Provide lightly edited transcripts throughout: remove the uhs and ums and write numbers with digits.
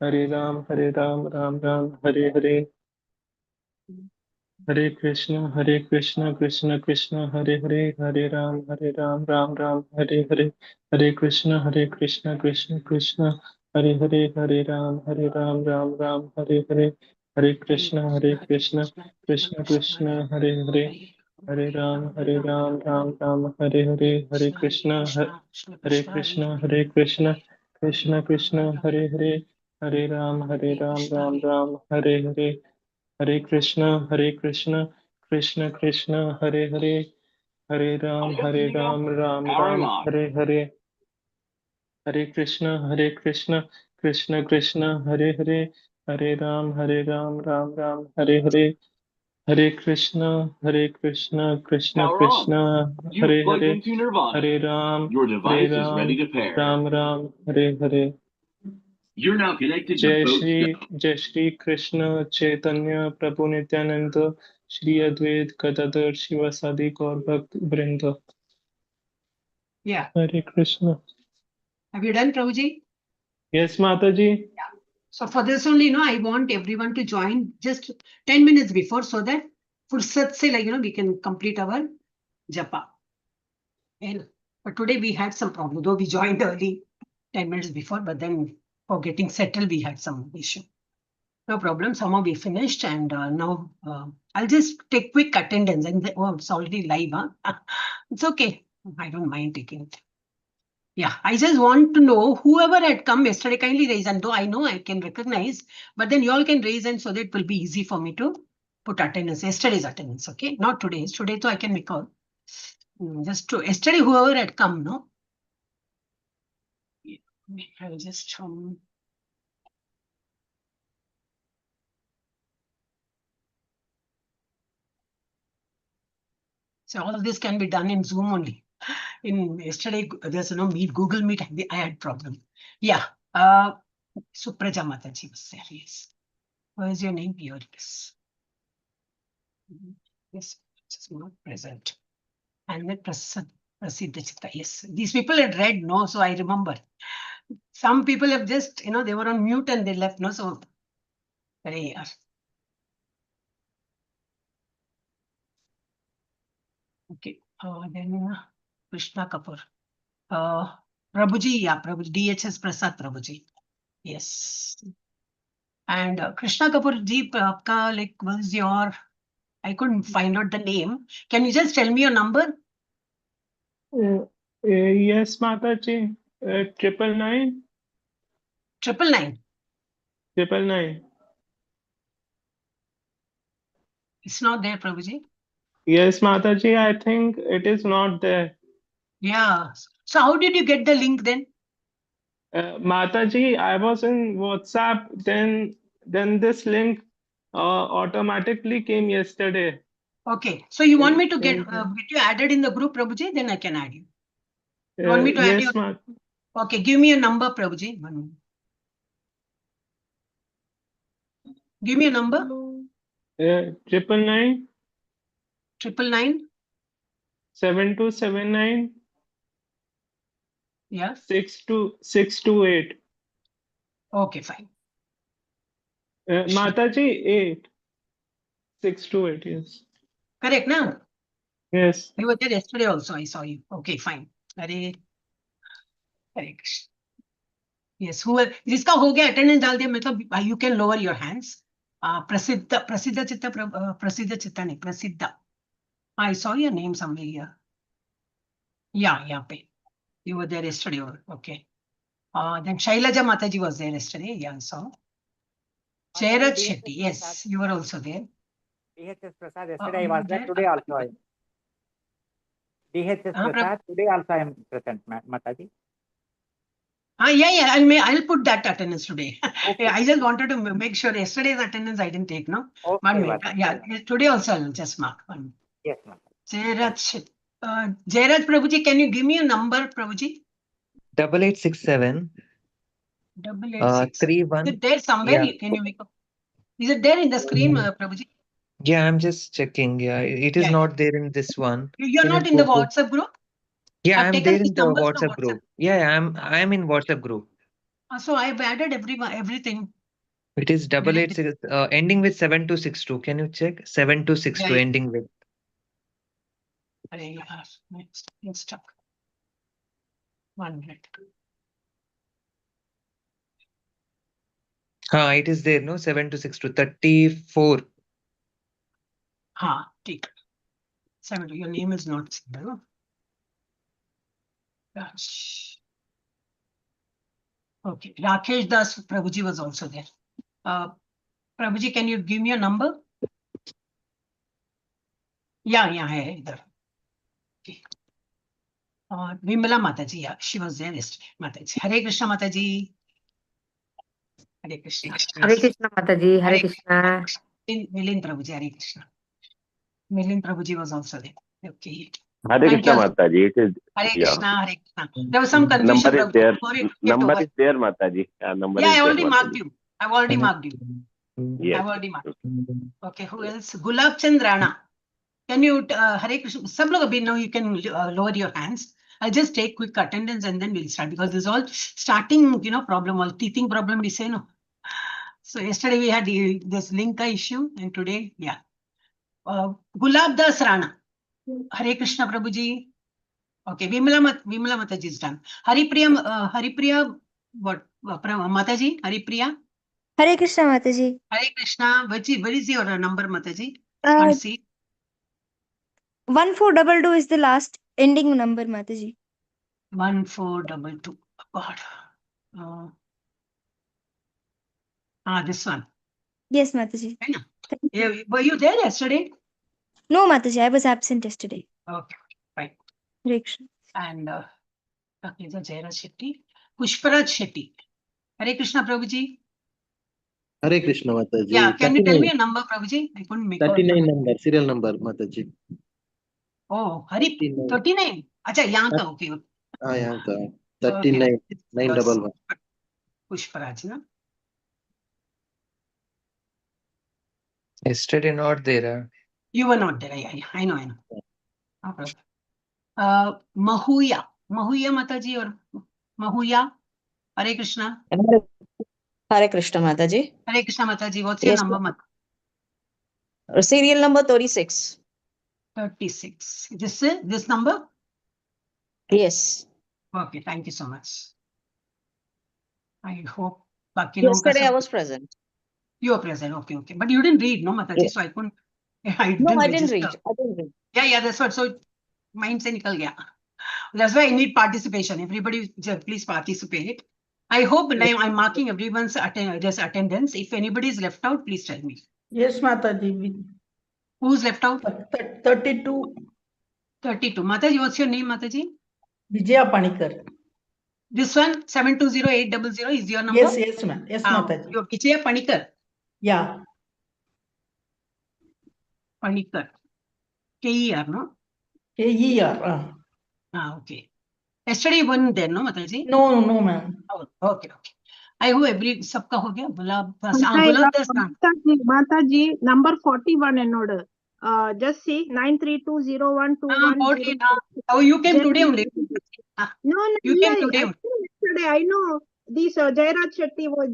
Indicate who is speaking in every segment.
Speaker 1: Hare Ram, Ram Ram, Hare Hare. Hare Krishna, Krishna Krishna, Hare Hare, Hare Ram, Ram, Hare Hare, Hare Krishna, Krishna Krishna, Hare Hare, Hare Ram, Ram, Hare Hare, Hare Krishna, Krishna Krishna, Hare Hare, Hare Ram, Ram, Hare Hare, Hare Krishna, Hare Krishna, Krishna, Hare Hare, Hare Ram, Ram, Hare Hare. Hare Krishna, Krishna Krishna, Hare Hare, Hare Ram, Ram, Hare Hare, Hare Krishna, Krishna Krishna, Hare Hare, Hare Ram, Ram, Hare Hare, Hare Krishna, Krishna Krishna, Hare Hare, Hare Ram, Ram, Hare Hare.
Speaker 2: You're now connected to
Speaker 1: Jai Shri Krishna Chaitanya Prabhu Nityananda Shri Advait Gadadhar Shivasadi Gaur Bhakt Vrinda.
Speaker 3: Yeah.
Speaker 1: Hare Krishna.
Speaker 3: Have you done, Prabhuji?
Speaker 1: Yes, Mataji.
Speaker 3: Yeah. So for this only, I want everyone to join just 10 minutes before so that fursat se, we can complete our japa. And but today we had some problem, though we joined early 10 minutes before, but then for getting settled, we had some issue. No problem. Somehow we finished, and now I'll just take quick attendance. And it's already live, huh? It's okay. I don't mind taking it. Yeah, I just want to know whoever had come yesterday, kindly raise. And though I know I can recognize, but then you all can raise and so that it will be easy for me to put attendance. Yesterday's attendance, okay? Not today's. Today, so I can recall. Just to yesterday, whoever had come, no? I'll just so all of this can be done in Zoom only. In yesterday, there's Meet, Google Meet. I had problem. Yeah. Supraja Mataji was there. Yes. What is your name? Here it is. Yes, it's not present. And then Prasiddha Chitta. Yes, these people had read, no, so I remember. Some people have just, they were on mute and they left, no, so very. Okay, then Krishna Kapoor. Prabhuji, yeah, Prabhuji, DHS Prasad Prabhuji. Yes. And Krishna Kapoor ji, like, was your, I couldn't find out the name. Can you just tell me your number?
Speaker 1: Yes, Mataji. 999.
Speaker 3: 999.
Speaker 1: 999.
Speaker 3: It's not there, Prabhuji.
Speaker 1: Yes, Mataji, I think it is not there.
Speaker 3: Yeah. So how did you get the link then?
Speaker 1: Mataji, I was in WhatsApp, then this link automatically came yesterday.
Speaker 3: Okay. So you want me to get you added in the group, Prabhuji? Then I can add you. You want me to add you? Okay, give me a number, Prabhuji. Give me a number.
Speaker 1: 999.
Speaker 3: 999.
Speaker 1: 7279.
Speaker 3: Yeah.
Speaker 1: 628.
Speaker 3: Okay, fine.
Speaker 1: Mataji, 8. 628, yes.
Speaker 3: Correct, now?
Speaker 1: Yes.
Speaker 3: You were there yesterday also, I saw you. Okay, fine. Very correct. Yes, whoever जिसका हो गया attendance डाल दिया मतलब you can lower your hands. Prasiddha Chitta नहीं Prasiddha. I saw your name somewhere here. Yeah, you were there yesterday. Okay. Then Shailaja Mataji was there yesterday. Yeah, I saw. Jairaj Shetty, yes, you were also there.
Speaker 4: DHS Prasad, yesterday I was there, today also I am. DHS Prasad, today also I am present, Mataji.
Speaker 3: Yeah, I'll put that attendance today. Okay. I just wanted to make sure yesterday's attendance I didn't take, no?
Speaker 4: Okay,
Speaker 3: 1 minute. Yeah, today also I'll just mark 1 minute.
Speaker 4: Yes, ma'am.
Speaker 3: Jairaj Prabhuji, can you give me a number, Prabhuji?
Speaker 5: 8867. 31.
Speaker 3: Is it there somewhere?
Speaker 5: Yeah.
Speaker 3: Can you make up? Is it there in the screen, Prabhuji?
Speaker 5: Yeah, I'm just checking. Yeah, it is not there in this one.
Speaker 3: You're not in the WhatsApp group?
Speaker 5: Yeah, I'm there in the WhatsApp group. Yeah, I'm in WhatsApp group.
Speaker 3: So I've added everything.
Speaker 5: It is double eight six, ending with 7262. Can you check? 7262
Speaker 3: Yeah.
Speaker 5: ending with.
Speaker 3: Next, stuck. 1 minute.
Speaker 5: It is there, no? 7262. 34.
Speaker 3: Take. 70. Your name is not there, no? Gosh. Okay. Rakesh Das Prabhuji was also there. Prabhuji, can you give me a number? Yeah, hai, idhar. Okay. Vimala Mataji, yeah, she was there yesterday. Mataji. Hare Krishna Mataji. Hare Krishna.
Speaker 6: Hare Krishna Mataji, Hare Krishna.
Speaker 3: Milin Prabhuji, Hare Krishna. Milin Prabhuji was also there. Okay.
Speaker 2: Hare
Speaker 3: Thank
Speaker 2: Krishna
Speaker 3: you.
Speaker 2: Mataji. It is
Speaker 3: Hare
Speaker 2: yeah.
Speaker 3: Krishna, Hare Krishna. There was some confusion.
Speaker 2: Number is there.
Speaker 3: Before it
Speaker 2: Number
Speaker 3: over.
Speaker 2: is there, Mataji. Number
Speaker 3: Yeah,
Speaker 2: is
Speaker 3: I
Speaker 2: there,
Speaker 3: already marked
Speaker 2: Mataji.
Speaker 3: you. I've already marked you.
Speaker 2: Yes.
Speaker 3: I've already marked. Okay, who else? Gulab Chand Rana. Can you, Hare Krishna, sab log abhi now you can lower your hands. I'll just take quick attendance and then we'll start because this is all starting, problem, all teething problem we say, no. So yesterday we had this Linka issue and today, yeah. Gulab Das Rana. Hare Krishna Prabhuji. Okay, Vimala Mataji is done. Haripriya, what? Mataji, Haripriya.
Speaker 7: Hare Krishna Mataji.
Speaker 3: Hare Krishna. What is your number, Mataji?
Speaker 7: Uh,
Speaker 3: Can't see.
Speaker 7: 1422 is the last ending number, Mataji.
Speaker 3: 1422. God. This one.
Speaker 7: Yes, Mataji.
Speaker 3: Yeah, were you there yesterday?
Speaker 7: No, Mataji, I was absent yesterday.
Speaker 3: Okay, fine.
Speaker 7: Hare Krishna.
Speaker 3: And Jairaj Shetty. Pushparaj Shetty. Hare Krishna Prabhuji.
Speaker 8: Hare Krishna Mataji.
Speaker 3: Yeah, can you tell me a number, Prabhuji? I couldn't make out.
Speaker 8: 39 number, serial number, Mataji.
Speaker 3: Oh, Hari, 39. Acha, यहाँ का, okay.
Speaker 8: यहाँ का 39, 911.
Speaker 3: Pushparaj, no?
Speaker 5: Yesterday not there.
Speaker 3: You were not there. Yeah, I know. No problem. Mahuya Mataji or Mahuya. Hare Krishna.
Speaker 9: Hare Krishna Mataji.
Speaker 3: Hare Krishna Mataji. What's your number, Mataji?
Speaker 9: Serial number 36.
Speaker 3: 36. This number?
Speaker 9: Yes.
Speaker 3: Okay, thank you so much. I hope.
Speaker 9: Yesterday I was present.
Speaker 3: You were present. Okay. But you didn't read, no, Mataji?
Speaker 9: Yes.
Speaker 3: So I couldn't.
Speaker 9: I didn't read.
Speaker 3: Yeah, that's what. So mind se nikal gaya. That's why I need participation. Everybody, please participate. I hope I'm marking everyone's attendance. If anybody is left out, please tell me.
Speaker 10: Yes, Mataji.
Speaker 3: Who's left out?
Speaker 10: 32.
Speaker 3: 32. Mataji, what's your name, Mataji?
Speaker 10: Vijaya Panikar.
Speaker 3: This one, 720800 is your number?
Speaker 10: Yes, ma'am. Yes, Mataji.
Speaker 3: You're Vijaya Panikar?
Speaker 10: Yeah.
Speaker 3: Panikar. K-E-R, no?
Speaker 10: K-E-R.
Speaker 3: Okay. Yesterday you weren't there, no, Mataji?
Speaker 10: No, ma'am.
Speaker 3: Oh, okay. I hope sabka ho gaya. Gulab Das.
Speaker 11: Mataji, number 41 ennodu. Just see 9320121.
Speaker 3: Oh, you came today only.
Speaker 11: No,
Speaker 3: you came today.
Speaker 11: Yesterday, I know this Jairaj Shetty was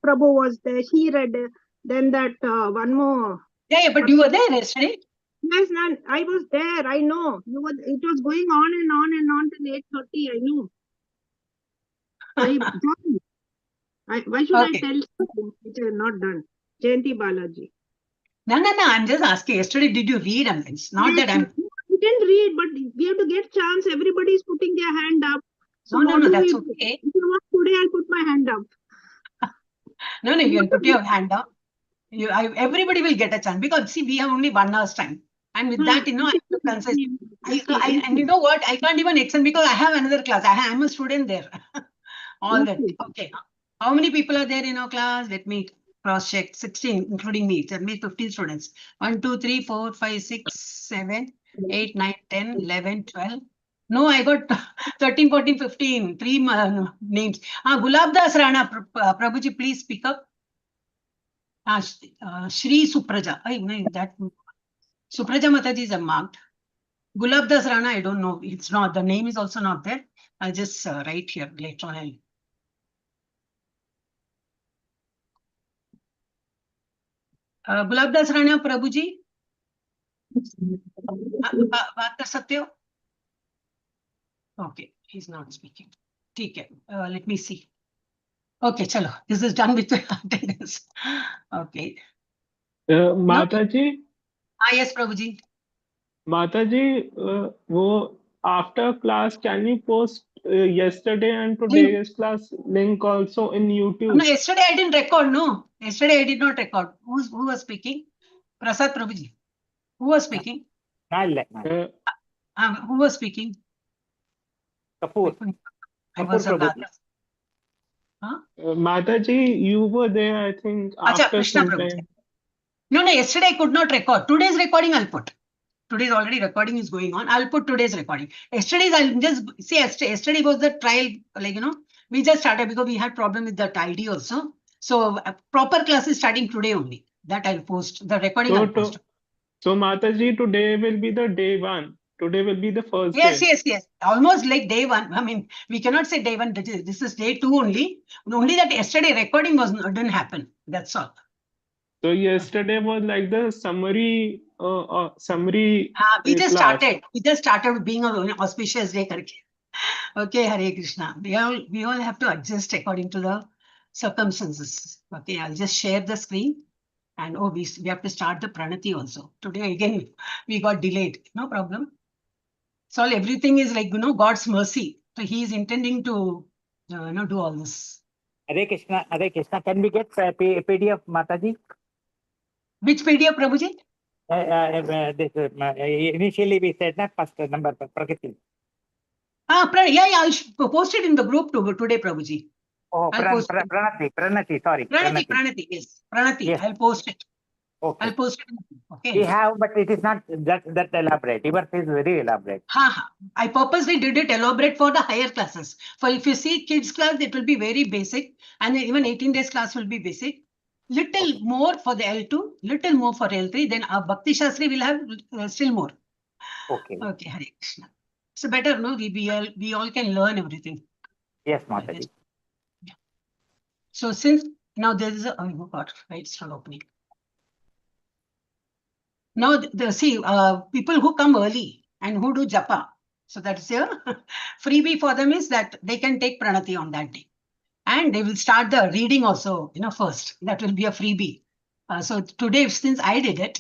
Speaker 11: Prabhu was there. He read. Then that one more.
Speaker 3: Yeah, but you were there yesterday.
Speaker 11: Yes, man, I was there. I know. It was going on and on till 8:30. I know. Why should I tell something which I have not done? Jayanti Balaji.
Speaker 3: No. I'm just asking. Yesterday, did you read? It's not that I'm.
Speaker 11: We didn't read, but we have to get chance. Everybody is putting their hand up. So
Speaker 3: No, that's okay.
Speaker 11: If you want today, I'll put my hand up.
Speaker 3: No, you can put your hand up. Everybody will get a chance because see, we have only 1 hour's time. And with that, I have to consist. And you know what? I can't even extend because I have another class. I'm a student there. All that. Okay. How many people are there in our class? Let me cross check. 16, including me. That means 15 students. 1, 2, 3, 4, 5, 6, 7, 8, 9, 10, 11, 12. No, I got 13, 14, 15. 3 names. Gulab Das Rana. Prabhuji, please speak up. Shri Supraja. That Supraja Mataji is marked. Gulab Das Rana, I don't know. It's not. The name is also not there. I'll just write here later on. Gulabdas Rana Prabhuji. बात कर सकते हो? Okay, he's not speaking. ठीक है. Let me see. Okay, chalo. This is done with the attendance. Okay.
Speaker 1: Mataji,
Speaker 3: Yes, Prabhuji.
Speaker 1: Mataji, wo after class, can you post yesterday and today's class link also in YouTube?
Speaker 3: No, yesterday I didn't record. No, yesterday I did not record. Who was speaking? Prasad Prabhuji. Who was speaking? Who was speaking?
Speaker 4: Kapoor.
Speaker 3: I was
Speaker 4: Kapoor
Speaker 3: a
Speaker 4: Prabhuji.
Speaker 3: Huh?
Speaker 1: Mataji, you were there, I think,
Speaker 3: Acha,
Speaker 1: after
Speaker 3: Krishna
Speaker 1: some
Speaker 3: Prabhuji.
Speaker 1: time.
Speaker 3: No, yesterday I could not record. Today's recording I'll put. Today's already recording is going on. I'll put today's recording. Yesterday's I'll just see. Yesterday was the trial, like, we just started because we had problem with that ID also. So proper class is starting today only. That I'll post. The recording I'll post.
Speaker 1: So Mataji, today will be the day one. Today will be the first
Speaker 3: Yes,
Speaker 1: day.
Speaker 3: yes. Almost like day one. I mean, we cannot say day one. This is day two only. Only that yesterday recording didn't happen. That's all.
Speaker 1: So yesterday was like the summary
Speaker 3: We just
Speaker 1: class.
Speaker 3: started. We just started being an auspicious day. Okay, Hare Krishna. We all have to adjust according to the circumstances. Okay, I'll just share the screen. And we have to start the pranati also. Today again we got delayed. No problem. So everything is like, God's mercy. So he is intending to do all this.
Speaker 4: Hare Krishna, Hare Krishna. Can we get PDF, Mataji?
Speaker 3: Which PDF, Prabhuji?
Speaker 4: Initially we said that first number, Prakiti.
Speaker 3: Yeah, I'll post it in the group today, Prabhuji.
Speaker 4: Oh, Pranati, sorry.
Speaker 3: Pranati, yes. Pranati, yes. I'll post it.
Speaker 4: Okay.
Speaker 3: I'll post it. Okay.
Speaker 4: We have, but it is not that elaborate. Yours is very elaborate.
Speaker 3: I purposely did it elaborate for the higher classes. For if you see kids class, it will be very basic. And then even 18 days class will be basic. Little more for the L2, little more for L3. Then our Bhakti Shastri will have still more.
Speaker 4: Okay.
Speaker 3: Okay, Hare Krishna. So better, no? We all can learn everything.
Speaker 4: Yes, Mataji.
Speaker 3: Yeah. So since now there is a right, it's not opening. Now people who come early and who do japa. So that's a freebie for them is that they can take pranati on that day. And they will start the reading also, first. That will be a freebie. So today, since I did it,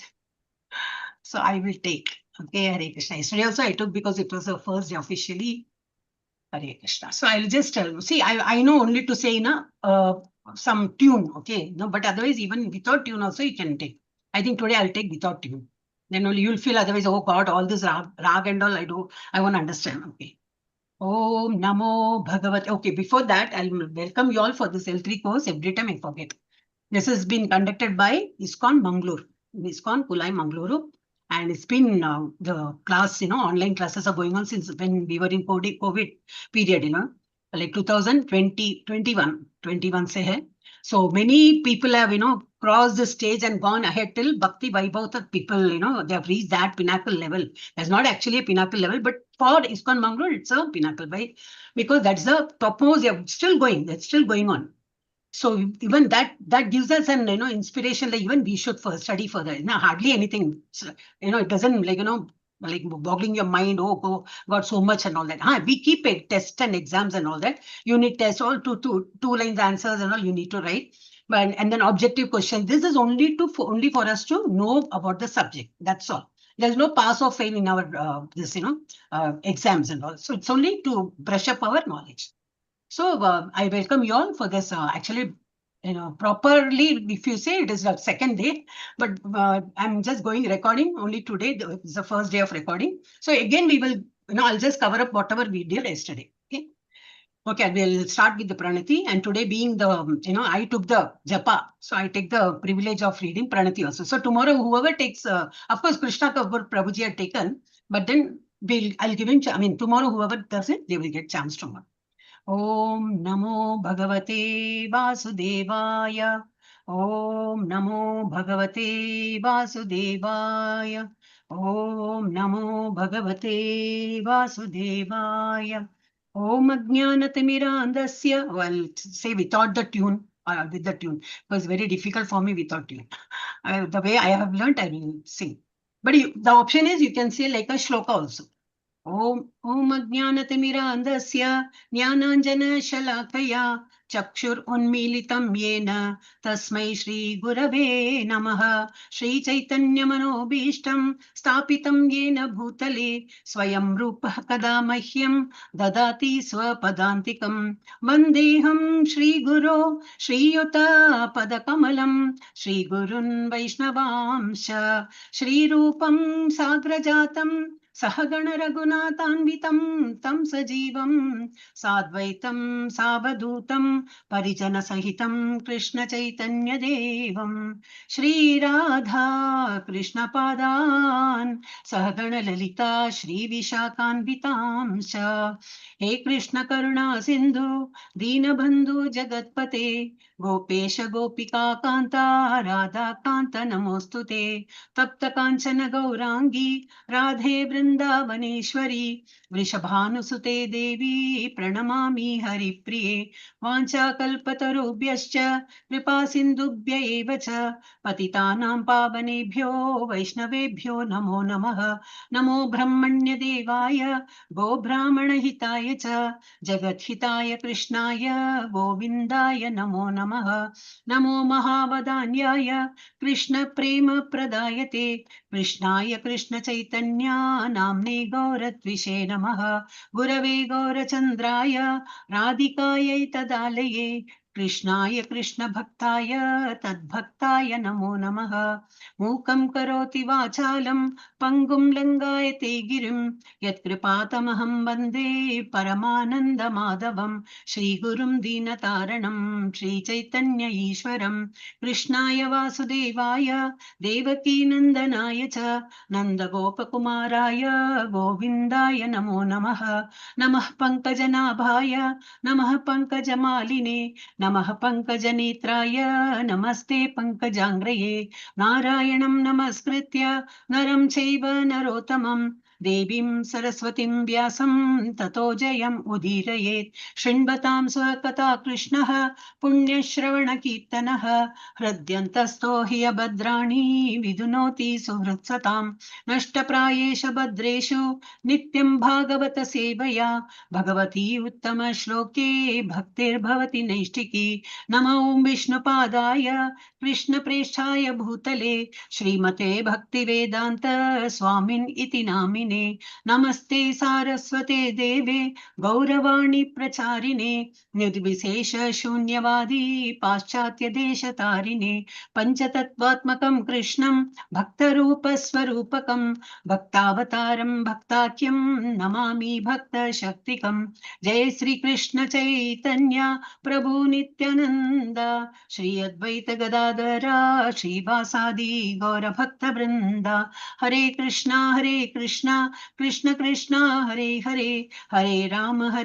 Speaker 3: so I will take. Okay, Hare Krishna. Yesterday also I took because it was the first day officially. Hare Krishna. So I'll just see. I know only to say some tune. Okay, no, but otherwise even without tune also you can take. I think today I'll take without tune. Then only you'll feel otherwise. Oh God, all this rag and all I won't understand. Okay. Om Namo Bhagavate. Okay, before that, I'll welcome you all for this L3 course. Every time I forget. This has been conducted by ISKCON Mangalore, ISKCON Kulai Mangaluru. And it's been the class, online classes are going on since when we were in COVID period, like 2020, 21 se hai. So many people have, crossed the stage and gone ahead till Bhakti Vaibhav people, they have reached that pinnacle level. That's not actually a pinnacle level, but for ISKCON Mangalore, it's a pinnacle, right? Because that's the topmost, they're still going, that's still going on. So even that gives us an inspiration, like even we should study further. Hardly anything, it doesn't like boggling your mind. Oh, got so much and all that. We keep tests and exams and all that. Unit tests, all two lines answers and all you need to write. But and then objective questions. This is only for us to know about the subject. That's all. There's no pass or fail in our exams and all. So it's only to brush up our knowledge. So I welcome you all for this. Actually, properly, if you say it is the second day, but I'm just going recording only today. It's the first day of recording. So again, we will, I'll just cover up whatever we did yesterday. Okay. Okay, we'll start with the pranati. And today being the, I took the japa. So I take the privilege of reading pranati also. So tomorrow, whoever takes, of course, Krishna Kabur Prabhuji had taken, but then I'll give him, tomorrow, whoever does it, they will get chance tomorrow. Om Namo Bhagavate Vasudevaya. Om Namo Bhagavate Vasudevaya. Om Namo Bhagavate Vasudevaya. Om Ajnanatimirandasya. Well, say without the tune, with the tune. It was very difficult for me without tune. The way I have learnt, I will sing. But the option is you can say like a shloka also. Om Ajnanatimiraandasya Jnananjana Shalakaya Chakshur Unmilitam Yena Tasmai Shri Gurave Namaha Shri Chaitanya Manobishtam Stapitam Yena Bhutale Swayam Rupa Kada Mahyam Dadati Swapadantikam Vandeham Shri Guru Shri Yuta Padakamalam Shri Gurun Vaishnavamsha Shri Rupam Sagrajatam Sahagana Raghunathanvitam tam sajivam sadvaitam savadutam parijana sahitam Krishna Chaitanya Devam Shri Radha Krishna Padan Sahagana Lalita Shri Vishakhanvitam Sha He Krishna Karuna Sindhu Dina Bandhu Jagatpate Gopesha Gopika Kanta Radha Kanta Namostute Tapta Kanchana Gaurangi Radhe Vrindavaneshwari Vrishabhanusute Devi Pranamami Haripriye Vancha Kalpatarubhyascha Kripa Sindhubhya Evacha Patitanam Pavanebhyo Vaishnavebhyo Namo Namaha Namo Brahmanya Devaya Go Brahmana Hitaya Cha Jagat Hitaya Krishnaya Govindaya Namo Namaha Namo Mahavadanyaya Krishna Prema Pradayate Krishnaya Krishna Chaitanya Namne Gauratvishe Namaha Gurave Gaurachandraya Radhikaya Tadalaye Krishnaya Krishna Bhaktaya Tadbhaktaya Namo Namaha Mukam Karoti Vachalam Pangum Langayate Girim Yat Kripatamaham Bande Paramananda Madhavam Shri Gurum Dinataranam Shri Chaitanya Ishwaram Krishnaya Vasudevaya Devaki Nandanaya Cha Nanda Gopakumaraya Govindaya Namo Namaha Namah Pankajanabhaya Namah Pankajamaline Namah Pankajanetraya Namaste Pankajangraye Narayanam Namaskritya Naram Chaiva Narotamam Devim Saraswatim Vyasam Tato Jayam Udirayet Shrinvatam Swakata Krishnaha Punyashravana Kirtanaha Hradyantasto Hiyabadrani Vidunoti Suhritsatam Nashtaprayesha Badreshu Nityam Bhagavata Sevaya Bhagavati Uttama Shloke Bhaktir Bhavati Naishtiki Namo Vishnupadaya Krishna Preshaya Bhutale Srimate Bhakti Vedanta Swamin Iti Namine Namaste Saraswate Deve Gauravani Pracharine Nirvishesha Shunyavadi Paschatya Desha Tarine Panchatattvatmakam Krishnam Bhaktarupa Swarupakam Bhaktavataram Bhaktakyam Namami Bhakta Shaktikam Jai Sri Krishna Chaitanya Prabhu Nityananda Shri Advaita Gadadara Shri Vasadi Gaura Bhakta Vrinda Hare Krishna Krishna Krishna Hare Hare Hare Rama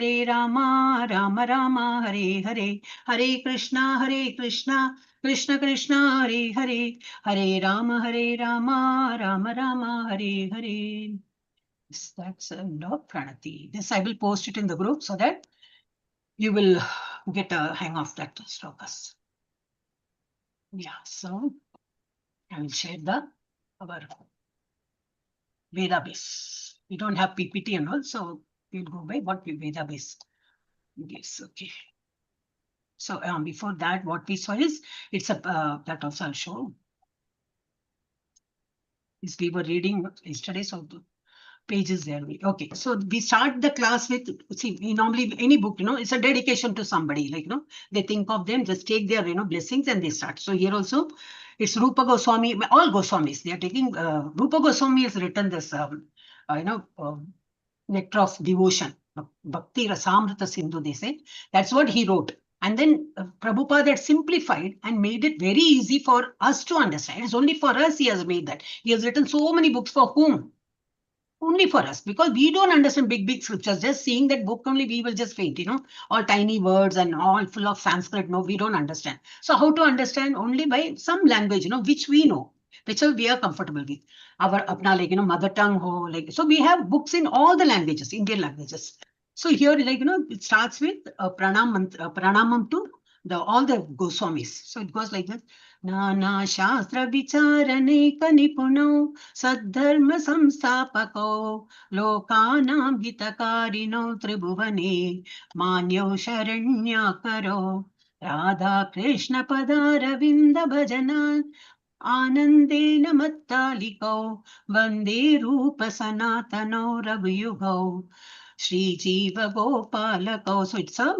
Speaker 3: Rama Rama Hare Hare Hare Krishna Krishna Krishna Hare Hare Hare Rama Rama Rama Hare Hare. That's a lot, Pranati. This I will post it in the group so that you will get a hang of that slokas. Yeah, so I will share our Veda base. We don't have PPT and all, so we'll go by what we Veda base. Yes, okay. So before that, what we saw is it's a that also I'll show. Is we were reading yesterday, so the pages there. Okay, so we start the class with, see, we normally any book, it's a dedication to somebody, like, they think of them, just take their, blessings and they start. So here also, it's Rupa Goswami, all Goswamis, they are taking, Rupa Goswami has written this, nectar of devotion, Bhakti Rasamrita Sindhu, they say. That's what he wrote. And then Prabhupada had simplified and made it very easy for us to understand. It's only for us he has made that. He has written so many books for whom? Only for us, because we don't understand big scriptures. Just seeing that book only, we will just faint, all tiny words and all full of Sanskrit. No, we don't understand. So how to understand? Only by some language, which we know, which we are comfortable with. Our apna, like, mother tongue, like, so we have books in all the languages, Indian languages. So here, like, it starts with pranamam to all the Goswamis. So it goes like this. Nana Shastra Vicharane Kanipuno Saddharma Samstapako Lokanam Hitakarino Tribhuvane Manyo Sharanyakaro Radha Krishna Padaravinda Bhajanan Anandena Mattaliko Vande Rupa Sanatano Raghuyugo Shri Jiva Gopalako. So it's a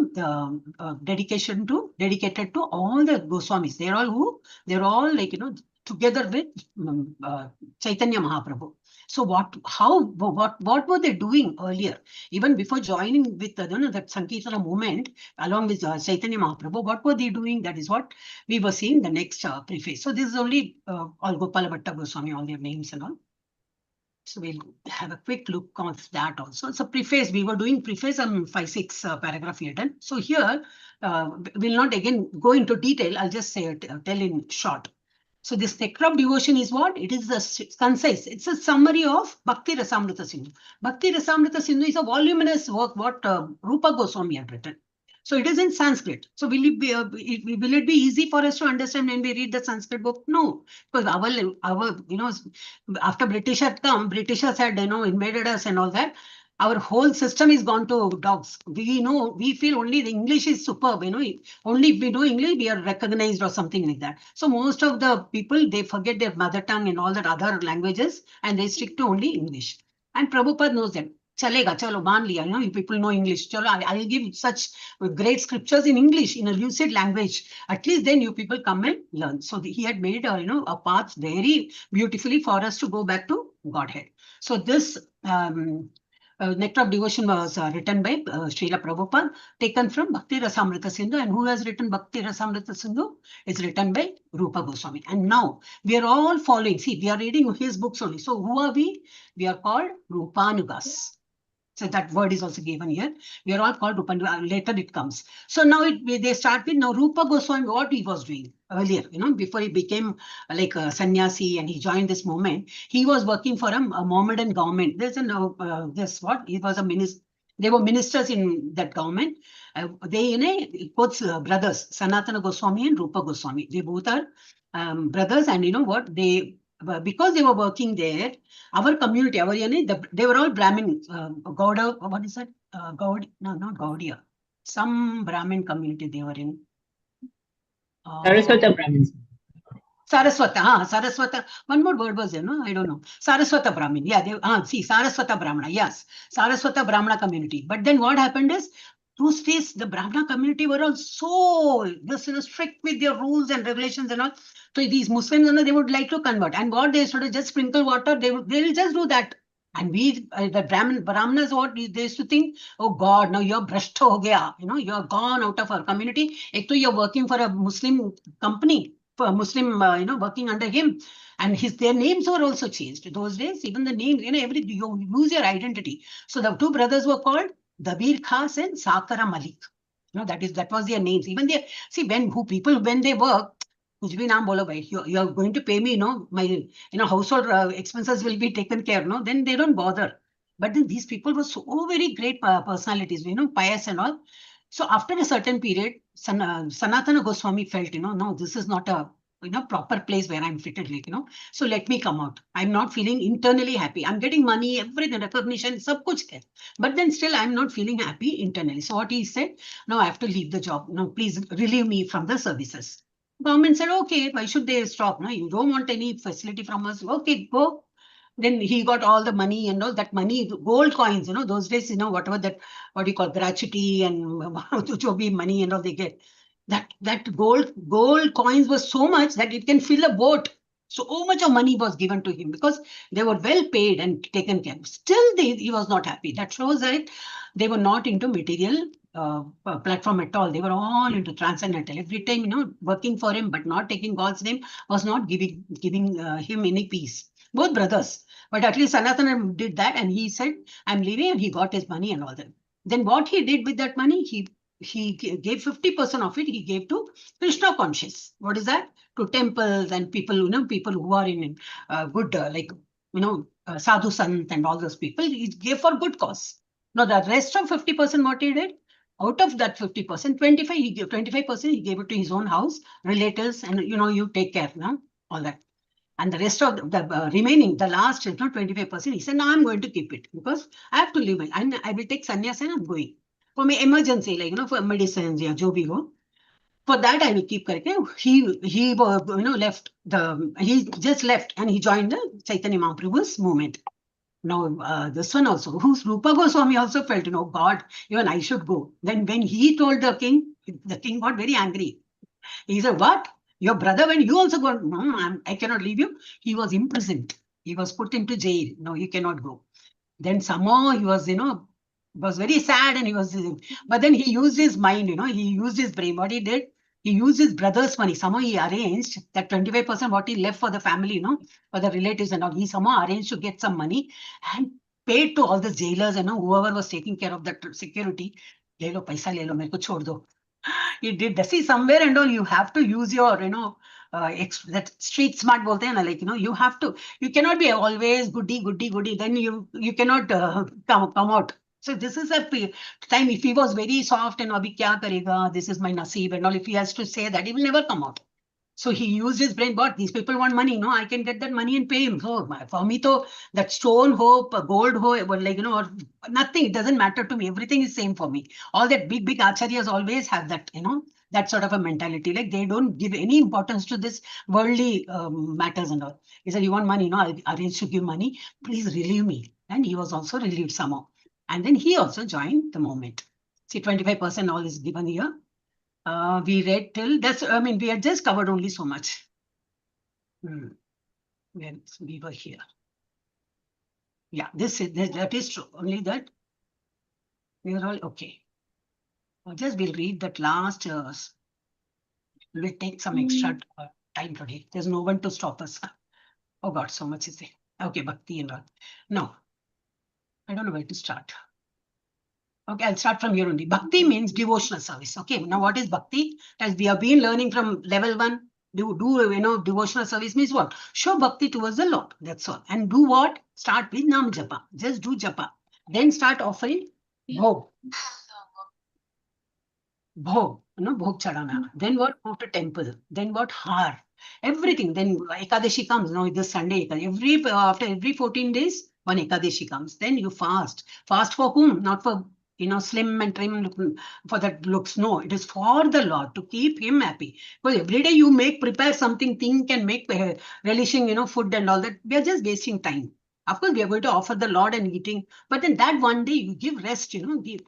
Speaker 3: dedicated to all the Goswamis. They're all who? They're all like, together with Chaitanya Mahaprabhu. So what were they doing earlier? Even before joining with that Sankirtana movement, along with Chaitanya Mahaprabhu, what were they doing? That is what we were seeing the next preface. So this is only all Gopala Bhatta Goswami, all their names and all. So we'll have a quick look of that also. It's a preface. We were doing preface 5-6 paragraph here done. So here, we'll not again go into detail. I'll just say tell in short. So this nectar of devotion is what? It is concise. It's a summary of Bhakti Rasamrita Sindhu. Bhakti Rasamrita Sindhu is a voluminous work what Rupa Goswami had written. So it is in Sanskrit. So will it be easy for us to understand when we read the Sanskrit book? No, because our after British had come, Britishers had invaded us and all that. Our whole system is gone to dogs. We feel only the English is superb. Only if we know English, we are recognized or something like that. So most of the people, they forget their mother tongue and all that other languages, and they stick to only English. And Prabhupada knows that. Chalega, chalo, maan liya, you people know English. Chalo, I'll give such great scriptures in English, in a lucid language. At least then you people come and learn. So he had made a path very beautifully for us to go back to Godhead. So this Nectar of Devotion was written by Srila Prabhupada, taken from Bhakti Rasamrita Sindhu. And who has written Bhakti Rasamrita Sindhu? It's written by Rupa Goswami. And now we are all following. See, we are reading his books only. So who are we? We are called Rupanugas. So that word is also given here. We are all called Rupanugas. Later it comes. So now they start with now Rupa Goswami, what he was doing earlier, before he became like a sannyasi and he joined this movement. He was working for a Mohammedan government. There's he was a minister. They were ministers in that government. Both brothers, Sanatana Goswami and Rupa Goswami. They both are brothers, and because they were working there, our community, they were all Brahmin, Gauda, what is that? No, not Gaudiya. Some Brahmin community they were in.
Speaker 12: Saraswata Brahmins.
Speaker 3: Saraswata. One more word was there, no? I don't know. Saraswata Brahmin. Yeah, Saraswata Brahmana. Yes, Saraswata Brahmana community. But then what happened is, those days, the Brahmana community were all so strict with their rules and regulations and all. So these Muslims, they would like to convert. And what they sort of just sprinkle water, they will just do that. And we, the Brahmanas, what they used to think, oh God, now you're brushed ho gaya. You're gone out of our community. You're working for a Muslim company, for a Muslim, working under him. And their names were also changed. Those days, even the names, you lose your identity. So the two brothers were called Dabir Khas and Sakara Malik. That was their names. Even when they work, कुछ भी नाम बोलो भाई, you are going to pay me, my household expenses will be taken care, then they don't bother. But then these people were so very great personalities, pious and all. So after a certain period, Sanatana Goswami felt, no, this is not a proper place where I'm fitted, so let me come out. I'm not feeling internally happy. I'm getting money, everything, recognition, sab kuch hai. But then still I'm not feeling happy internally. So what he said, no, I have to leave the job. No, please relieve me from the services. Government said, okay, why should they stop? No, you don't want any facility from us. Okay, go. Then he got all the money and all that money, gold coins, those days, whatever that, what you call gratuity and jobi money and all they get. That gold coins was so much that it can fill a boat. So much of money was given to him because they were well paid and taken care of. Still, he was not happy. That shows that they were not into material platform at all. They were all into transcendental. Every time, working for him, but not taking God's name was not giving him any peace. Both brothers. But at least Sanatana did that and he said, I'm leaving, and he got his money and all that. Then what he did with that money, he gave 50% of it, he gave to Krishna conscious. What is that? To temples and people, people who are in good, sadhu sant and all those people, he gave for good cause. Now the rest of 50% what he did, Out of that 50%, 25 he gave, 25% he gave it to his own house, relatives, and you take care now, all that. And the rest of the remaining, the last 25%, he said, no, I'm going to keep it because I have to live. I will take sannyas and I'm going. For my emergency, like, for medicines, yeah, jo bhi ho. For that, I will keep correct. He left he just left and he joined the Chaitanya Mahaprabhu's movement. Now, this one also, whose Rupa Goswami also felt, God, even I should go. Then when he told the king got very angry. He said, what? Your brother, when you also go, no, I cannot leave you. He was imprisoned. He was put into jail. No, you cannot go. Then somehow he was, was very sad and he was, but then he used his mind, he used his brain. What he did, he used his brother's money. Somehow he arranged that 25% what he left for the family, for the relatives and all. He somehow arranged to get some money and paid to all the jailers, whoever was taking care of that security. Le lo, paisa le lo, mere ko chhod do. He did that. See, somewhere and all, you have to use your, that street smart bolte hai na, like, you have to, you cannot be always goody, then you cannot come out. So this is a time, if he was very soft and abhi kya karega, this is my naseeb and all, if he has to say that, he will never come out. So he used his brain, but these people want money, I can get that money and pay him. So for me, that stone hope, gold hope, like, or nothing, it doesn't matter to me. Everything is same for me. All that big acharyas always have that, that sort of a mentality. Like they don't give any importance to this worldly matters and all. He said, you want money? I'll arrange to give money. Please relieve me. And he was also relieved somehow. And then he also joined the movement. See, 25% all is given here. We read till that's, we had just covered only so much. When we were here. Yeah, that is true. Only that we are all okay. We'll read that last. We'll take some extra time today. There's no one to stop us. Oh God, so much is there. Okay, bhakti and all. No, I don't know where to start. Okay, I'll start from here only. Bhakti means devotional service. Okay, now what is bhakti? As we have been learning from level 1, devotional service means what? Show bhakti towards the Lord. That's all. And do what? Start with Nam Japa. Just do Japa. Then start offering bhog. Bhog, bhog chadana. Then what? Go to temple. Then what? Har. Everything. Then Ekadashi comes. This Sunday. After every 14 days, one Ekadashi comes. Then you fast. Fast for whom? Not for slim and trim for that looks. No, it is for the Lord to keep him happy. Because every day you prepare something, think and make relishing, food and all that. We are just wasting time. Of course, we are going to offer the Lord and eating, but then that one day you give rest, give.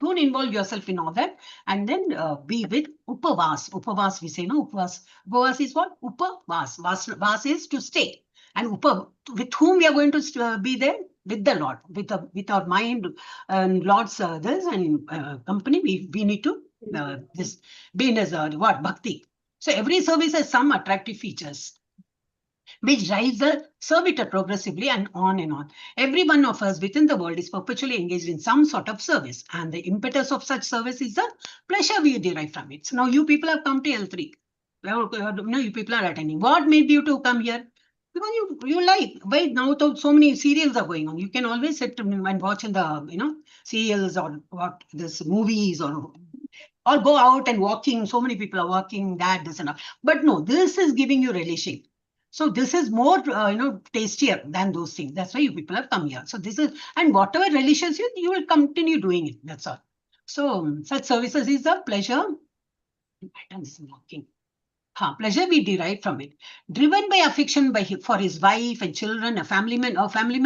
Speaker 3: Don't involve yourself in all that. And then be with upavas. Upavas, we say, upavas. Upavas is what? Upavas. Vas is to stay. And with whom we are going to be there? With the Lord, with our mind and Lord's this and company, we need to this be in his what? Bhakti. So every service has some attractive features which drives the servitor progressively and on and on. Every one of us within the world is perpetually engaged in some sort of service, and the impetus of such service is the pleasure we derive from it. So now you people have come to L3. You people are attending. What made you to come here? Because you like, why now so many serials are going on. You can always sit and watch in the serials or what this movies or go out and walking. So many people are walking, this and that. But no, this is giving you relishing. So this is more tastier than those things. That's why you people have come here. So this is, and whatever relishes you, you will continue doing it. That's all. So such services is a pleasure. This is walking. Pleasure we derive from it. Driven by affection for his wife and children, a family man,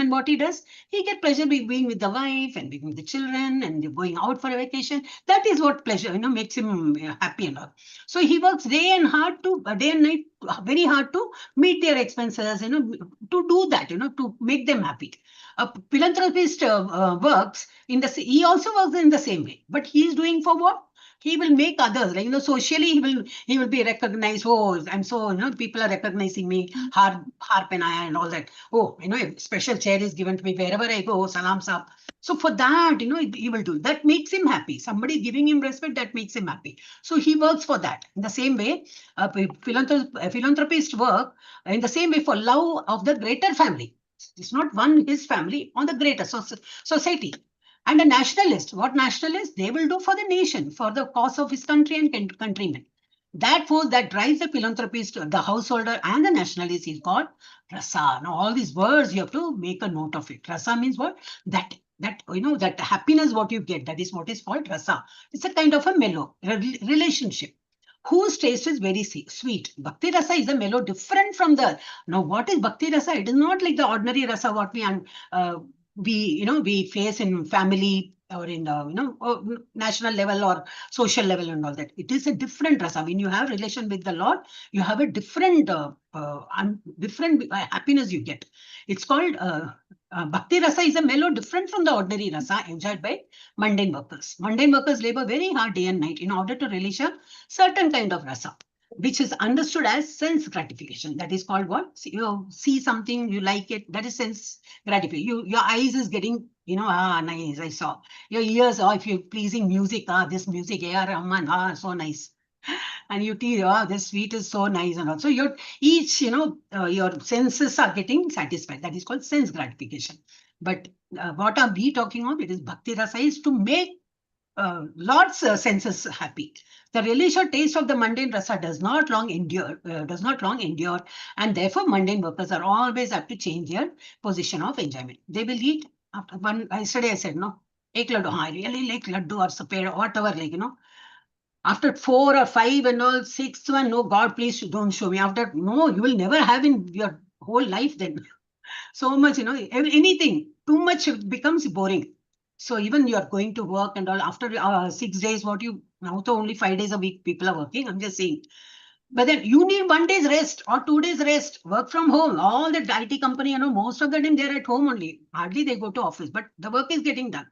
Speaker 3: what he does, he get pleasure by being with the wife and being with the children and going out for a vacation. That is what pleasure, makes him happy and all. So he works day and night, very hard to meet their expenses, to do that, to make them happy. A philanthropist works he also works in the same way, but he is doing for what? He will make others, like, socially he will be recognized. Oh, I'm so, people are recognizing me, harp and I and all that. Oh, a special chair is given to me wherever I go, salam saab. So for that, he will do. That makes him happy. Somebody giving him respect, that makes him happy. So he works for that. In the same way, philanthropists work in the same way for love of the greater family. It's not his family, on the greater society. And a nationalist, what nationalist? They will do for the nation, for the cause of his country and countrymen. That force that drives the philanthropist, the householder, and the nationalist is called rasa. Now, all these words you have to make a note of it. Rasa means what? That that happiness what you get, that is what is called rasa. It's a kind of a mellow relationship whose taste is very sweet. Bhakti rasa is a mellow different from the. Now, what is bhakti rasa? It is not like the ordinary rasa what we face in family or in the national level or social level and all that. It is a different rasa. When you have relation with the Lord, you have a different happiness you get. It's called bhakti rasa is a mellow different from the ordinary rasa enjoyed by mundane workers. Mundane workers labor very hard day and night in order to release a certain kind of rasa, which is understood as sense gratification. That is called what? You see something, you like it, that is sense gratification. Your eyes is getting, nice, I saw. Your ears, if you're pleasing music, this music, Rahman, so nice. And you see, this sweet is so nice. And also your senses are getting satisfied. That is called sense gratification. But what are we talking about? It is bhakti rasa is to make Lord's senses happy. The relish or taste of the mundane rasa does not long endure, and therefore mundane workers are always have to change their position of enjoyment. They will eat after one. Yesterday I said no, ek laddu. I really like laddu or sapeda, whatever, After 4 or 5 and all, 6th one, no, God, please don't show me. After, no, you will never have in your whole life then. So much, anything, too much becomes boring. So even you are going to work and all, after 6 days, now so only 5 days a week people are working, I'm just saying. But then you need 1 day's rest or 2 days rest, work from home. All the IT company, most of the time they're at home only. Hardly they go to office, but the work is getting done.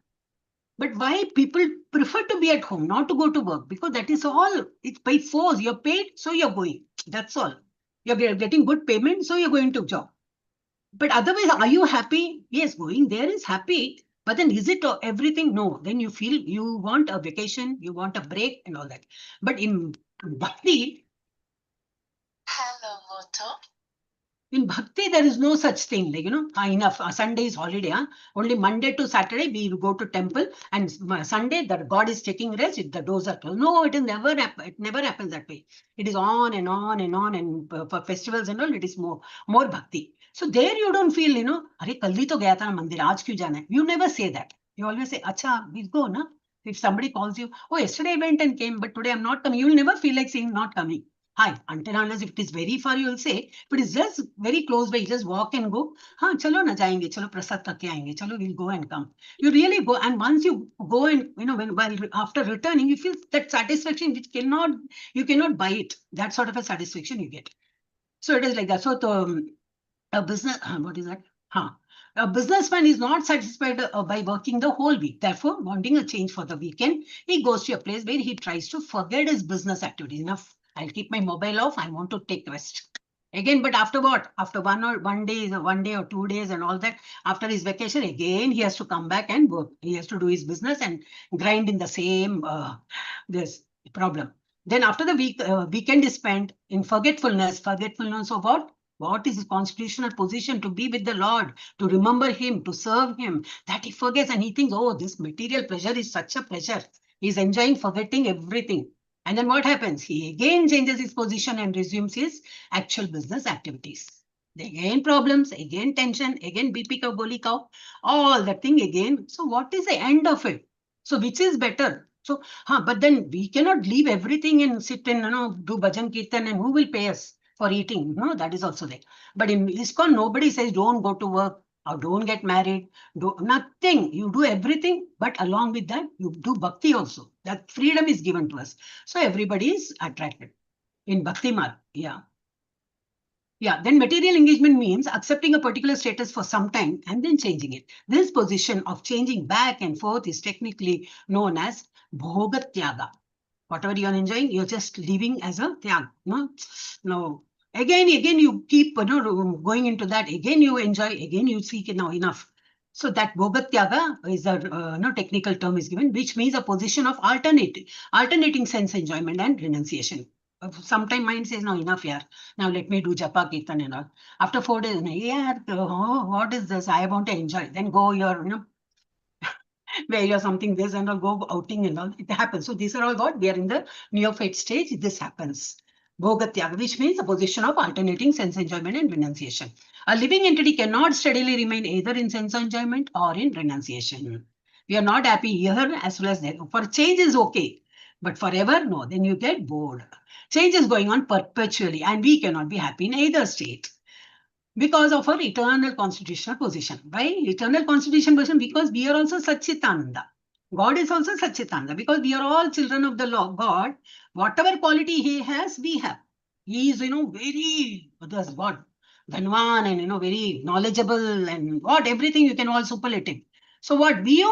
Speaker 3: But why people prefer to be at home, not to go to work? Because that is all, it's by force. You're paid, so you're going. That's all. You're getting good payment, so you're going to job. But otherwise, are you happy? Yes, going there is happy. But then is it everything? No. Then you feel you want a vacation, you want a break and all that. But in bhakti, in bhakti, there is no such thing. Enough. Sunday is holiday. Only Monday to Saturday, we go to temple. And Sunday, the God is taking rest. The doors are closed. No, it never happens that way. It is on and on and on. And for festivals and all, it is more bhakti. So there you don't feel, Are kalli to gaya tha na mandir, aaj kyun jana hai? You never say that. You always say, acha, we'll go, na? If somebody calls you, oh, yesterday I went and came, but today I'm not coming. You will never feel like saying not coming. Hi, until unless if it is very far, you will say, but it's just very close by, just walk and go. Chalo na jayenge, chalo prasad kar ke aayenge, chalo we'll go and come. You really go, and once you go and after returning, you feel that satisfaction which you cannot buy it. That sort of a satisfaction you get. So it is like that. So a business, what is that? A businessman is not satisfied by working the whole week. Therefore, wanting a change for the weekend, he goes to a place where he tries to forget his business activities. Enough. I'll keep my mobile off. I want to take rest. Again, but after what? After 1 day or 2 days and all that, after his vacation, again, he has to come back and work. He has to do his business and grind in the same this problem. Then after the weekend is spent in forgetfulness of what? What is his constitutional position? To be with the Lord, to remember him, to serve him, that he forgets and he thinks, oh, this material pleasure is such a pleasure. He's enjoying forgetting everything. And then what happens? He again changes his position and resumes his actual business activities. Again problems, again tension, again BP cow, goli cow, all that thing again. So what is the end of it? So which is better? So, but then we cannot leave everything and sit and do bhajan kirtan, and who will pay us for eating? No, that is also there. But in ISKCON, nobody says don't go to work or don't get married. Do nothing. You do everything, but along with that, you do bhakti also. That freedom is given to us. So everybody is attracted in bhakti marg. Yeah. Yeah, then material engagement means accepting a particular status for some time and then changing it. This position of changing back and forth is technically known as bhoga tyaga. Whatever you are enjoying, you're just living as a tyag. No. Again, you keep going into that. Again, you enjoy. Again, you seek now enough. So that bhoga tyaga is a technical term is given, which means a position of alternating sense enjoyment and renunciation. Sometimes mind says, no, enough here. Now let me do japa kirtan and all. After 4 days, what is this? I want to enjoy. Then go your, where you're something this and all, go outing and all, it happens. So these are all what we are in the neophyte stage. This happens. Bhogatyaga, which means the position of alternating sense enjoyment and renunciation. A living entity cannot steadily remain either in sense enjoyment or in renunciation. We are not happy here as well as there. For change is okay, but forever, no, then you get bored. Change is going on perpetually, and we cannot be happy in either state because of our eternal constitutional position. Why eternal constitutional position? Because we are also Satchitananda. God is also Satchitananda, because we are all children of the law. God, whatever quality he has, we have. He is, very, there's what, Dhanwan and, very knowledgeable and what, everything you can all superlative. So what we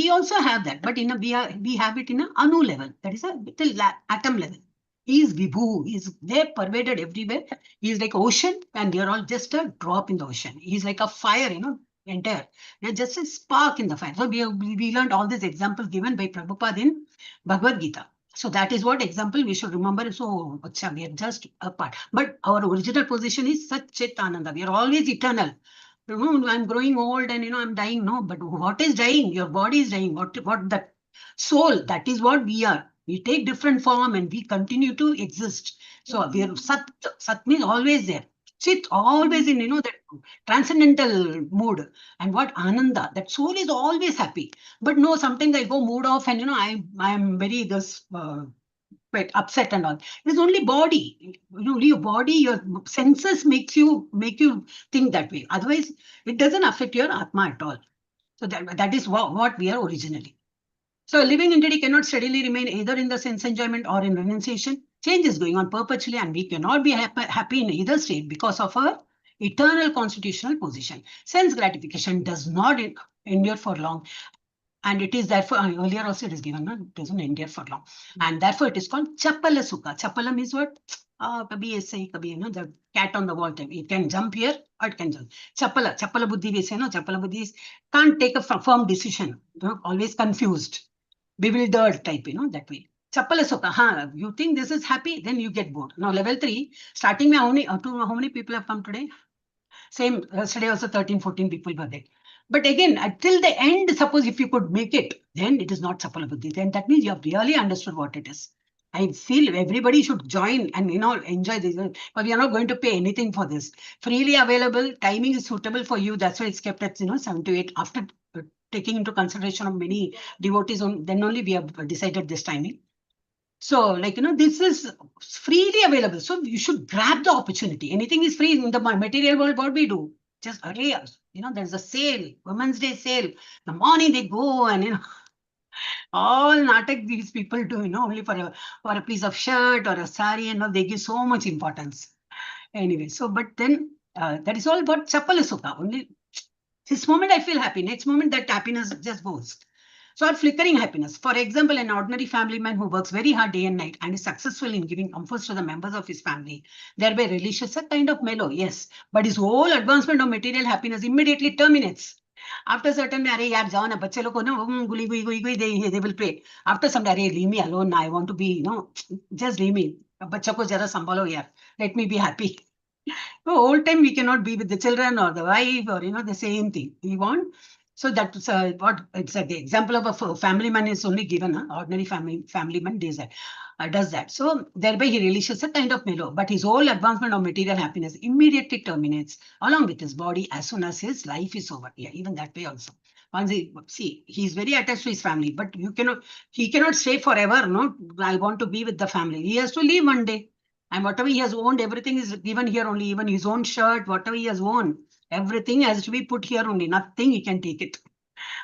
Speaker 3: also have that, but we have it in a Anu level, that is a little atom level. He is Vibhu, he is there pervaded everywhere. He is like ocean, and we are all just a drop in the ocean. He is like a fire, entire. They're just a spark in the fire. So we learned all these examples given by Prabhupada in Bhagavad Gita. So that is what example we should remember. So we are just a part. But our original position is Satchitananda. We are always eternal. I'm growing old and I'm dying. No, but what is dying? Your body is dying. What that soul? That is what we are. We take different form and we continue to exist. So we are Sat. Sat means always there. Chit, always in that transcendental mood. And what Ananda, that soul is always happy. But no, sometimes I go mood off and I am very quite upset and all. It is only body. Only your body, your senses make you think that way. Otherwise, it doesn't affect your Atma at all. So that is what we are originally. So a living entity cannot steadily remain either in the sense enjoyment or in renunciation. Change is going on perpetually, and we cannot be happy in either state because of our eternal constitutional position. Sense gratification does not endure for long. And it is therefore, earlier also it is given, it doesn't endure for long. And therefore it is called Chapala Sukha. Chapala means what? Kabhi aise, kabhi, the cat on the wall type. It can jump here or it can jump. Chapala Buddhi we say, Chapala Buddhi can't take a firm decision, always confused, bewildered type, that way. Chapala Sukha, you think this is happy, then you get bored. Now level 3, starting how many people have come today? Same, yesterday also 13, 14 people were there. But again, until the end, suppose if you could make it, then it is not Chapala Buddhi. Then that means you have really understood what it is. I feel everybody should join and enjoy this. But we are not going to pay anything for this. Freely available, timing is suitable for you. That's why it's kept at 7 to 8. After taking into consideration of many devotees, then only we have decided this timing. So, this is freely available. So you should grab the opportunity. Anything is free in the material world. What we do? Just hurry up. There's a sale, Women's Day sale. The morning they go and all natak these people do. Only for a piece of shirt or a sari and all. They give so much importance. Anyway, so but then that is all about Chapala Sukha. Only this moment I feel happy. Next moment that happiness just goes. So our flickering happiness. For example, an ordinary family man who works very hard day and night and is successful in giving comforts to the members of his family, thereby relishes a kind of mellow, yes, but his whole advancement of material happiness immediately terminates. After certain day, they will pray. After some day, leave me alone. I want to be, just leave me. Let me be happy. The whole time we cannot be with the children or the wife or the same thing. We want. So that's what it's the example of a family man is only given. Ordinary family man does that. So thereby he relishes a kind of mellow, but his whole advancement of material happiness immediately terminates along with his body as soon as his life is over. Yeah, even that way also. Once he's very attached to his family, but he cannot stay forever. No, I want to be with the family. He has to leave one day. And whatever he has owned, everything is given here only, even his own shirt, whatever he has worn, everything has to be put here only. Nothing he can take it.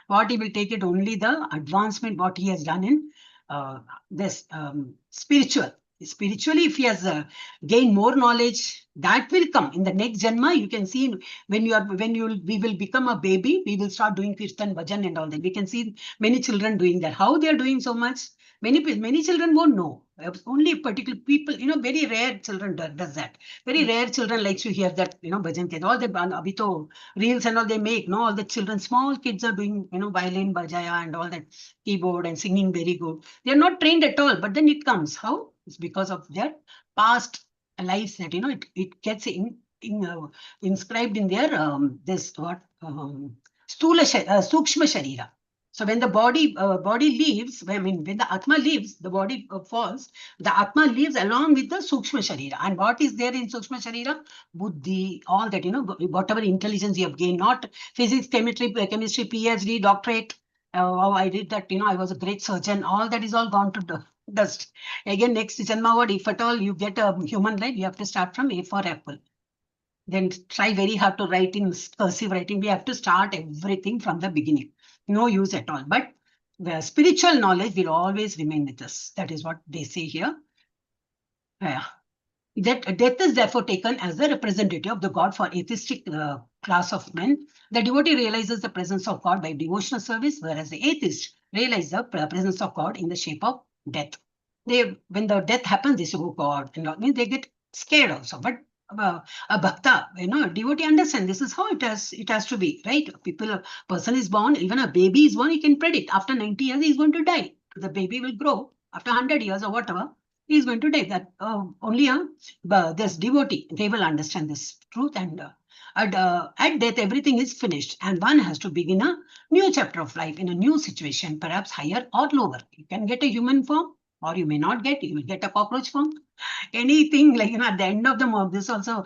Speaker 3: What he will take it only the advancement, what he has done in this spiritual. Spiritually, if he has gained more knowledge, that will come in the next janma. You can see we will become a baby, we will start doing kirtan, bhajan and all that. We can see many children doing that. How they are doing so much? Many children won't know. Only particular people, very rare children does that. Very rare children likes to hear that, bhajan. All the abito reels and all they make, all the children, small kids are doing, violin, bajaya and all that, keyboard and singing very good. They are not trained at all, but then it comes. How? It's because of their past lives that, it gets inscribed in their, Sukshma Sharira. So when the body leaves, when the Atma leaves, the body falls, the Atma leaves along with the Sukshma Sharira. And what is there in Sukshma Sharira? Buddhi, all that, whatever intelligence you have gained, not physics, chemistry, PhD, doctorate. I did that, I was a great surgeon. All that is all gone to dust. Again, next Janma, what if at all you get a human life, you have to start from A for apple. Then try very hard to write in cursive writing. We have to start everything from the beginning. No use at all. But the spiritual knowledge will always remain with us. That is what they say here. That death is therefore taken as the representative of the God for atheistic class of men. The devotee realizes the presence of God by devotional service, whereas the atheist realizes the presence of God in the shape of death. When the death happens, they say, oh God, they get scared also. But a bhakta, devotee understand this is how it has to be, right? A person is born, even a baby is born, he can predict after 90 years he's going to die. The baby will grow after 100 years or whatever. He's going to die. That only this devotee, they will understand this truth. And at death, everything is finished, and one has to begin a new chapter of life in a new situation, perhaps higher or lower. You can get a human form, or you may not get. You will get a cockroach form. Anything like at the end of the month, this also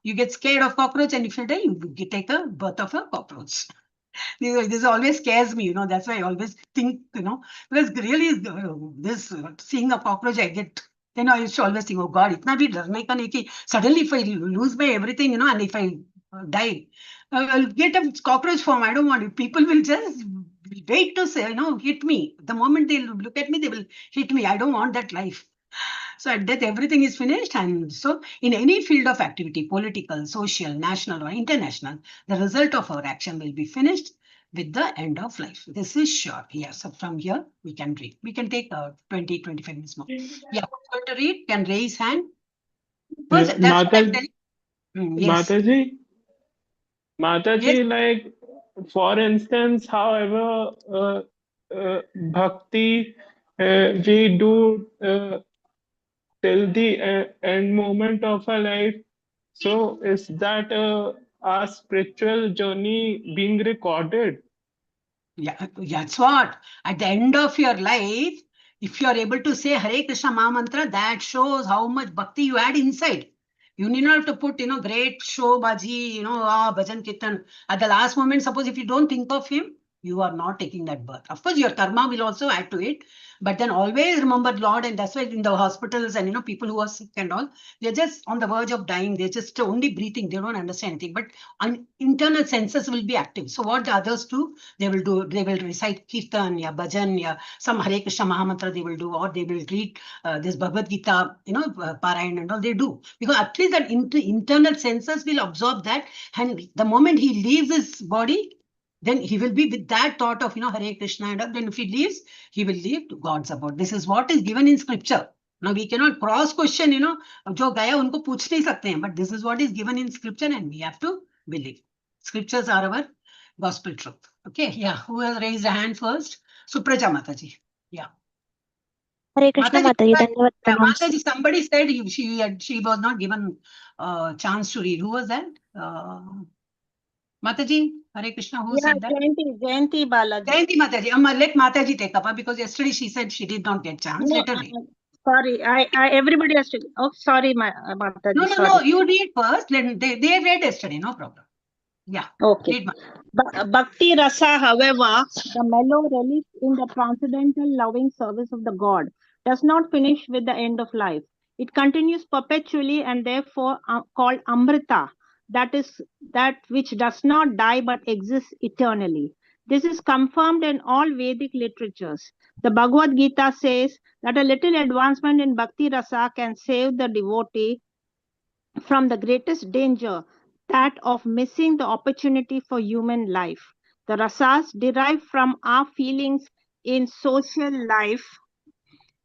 Speaker 3: you get scared of cockroach, and if you die, you take a birth of a cockroach. This always scares me, that's why I always think, because really this seeing a cockroach, I get, I used to always think, oh God, itna bhi darne ka nahi ki suddenly if I lose my everything, and if I die, I'll get a cockroach form. I don't want it. People will just wait to say, hit me. The moment they look at me, they will hit me. I don't want that life. So at death, everything is finished. And so in any field of activity, political, social, national, or international, the result of our action will be finished with the end of life. This is sure. Here, so from here, we can read. We can take 20, 25 minutes more. Yeah, who's going to read can raise hand. First, that's what I'm telling. Yes.
Speaker 1: Mataji,
Speaker 3: Yes.
Speaker 1: like, for instance, however, bhakti we do till the end moment of our life. So is that our spiritual journey being recorded?
Speaker 3: Yeah, that's what. At the end of your life, if you are able to say Hare Krishna Maha Mantra, that shows how much bhakti you had inside. You need not to put, great show, bhaji, bhajan kirtan. At the last moment, suppose if you don't think of him, you are not taking that birth. Of course, your karma will also add to it. But then always remember Lord, and that's why in the hospitals and, people who are sick and all, they're just on the verge of dying. They're just only breathing. They don't understand anything. But internal senses will be active. So what the others do, they will recite kirtan, ya bhajan, ya some Hare Krishna Maha Mantra they will do, or they will read this Bhagavad Gita, Parayan and all they do. Because at least that internal senses will absorb that. And the moment he leaves his body, then he will be with that thought of, Hare Krishna. And then if he leaves, he will leave to God's abode. This is what is given in scripture. Now we cannot cross question, jo gaya unko pooch nahi sakte hain, but this is what is given in scripture and we have to believe. Scriptures are our gospel truth. Okay, yeah. Who has raised a hand first? Supraja Mataji. Yeah.
Speaker 7: Hare Krishna Mataji.
Speaker 3: Mataji, somebody said she was not given a chance to read. Who was that? Mataji, Hare Krishna, who said that?
Speaker 11: Jayanti Balaji.
Speaker 3: Jayanti Mataji. Let Mataji take up because yesterday she said she did not get chance. Let her read.
Speaker 11: Sorry, everybody has to. Oh, sorry, Mataji.
Speaker 3: No. You read first. They read yesterday. No problem. Yeah.
Speaker 11: Okay. Bhakti Rasa, however, the mellow relief in the transcendental loving service of the God, does not finish with the end of life. It continues perpetually and therefore called Amrita, that is that which does not die but exists eternally. This is confirmed in all Vedic literatures. The Bhagavad Gita says that a little advancement in Bhakti Rasa can save the devotee from the greatest danger, that of missing the opportunity for human life. The rasas derived from our feelings in social life,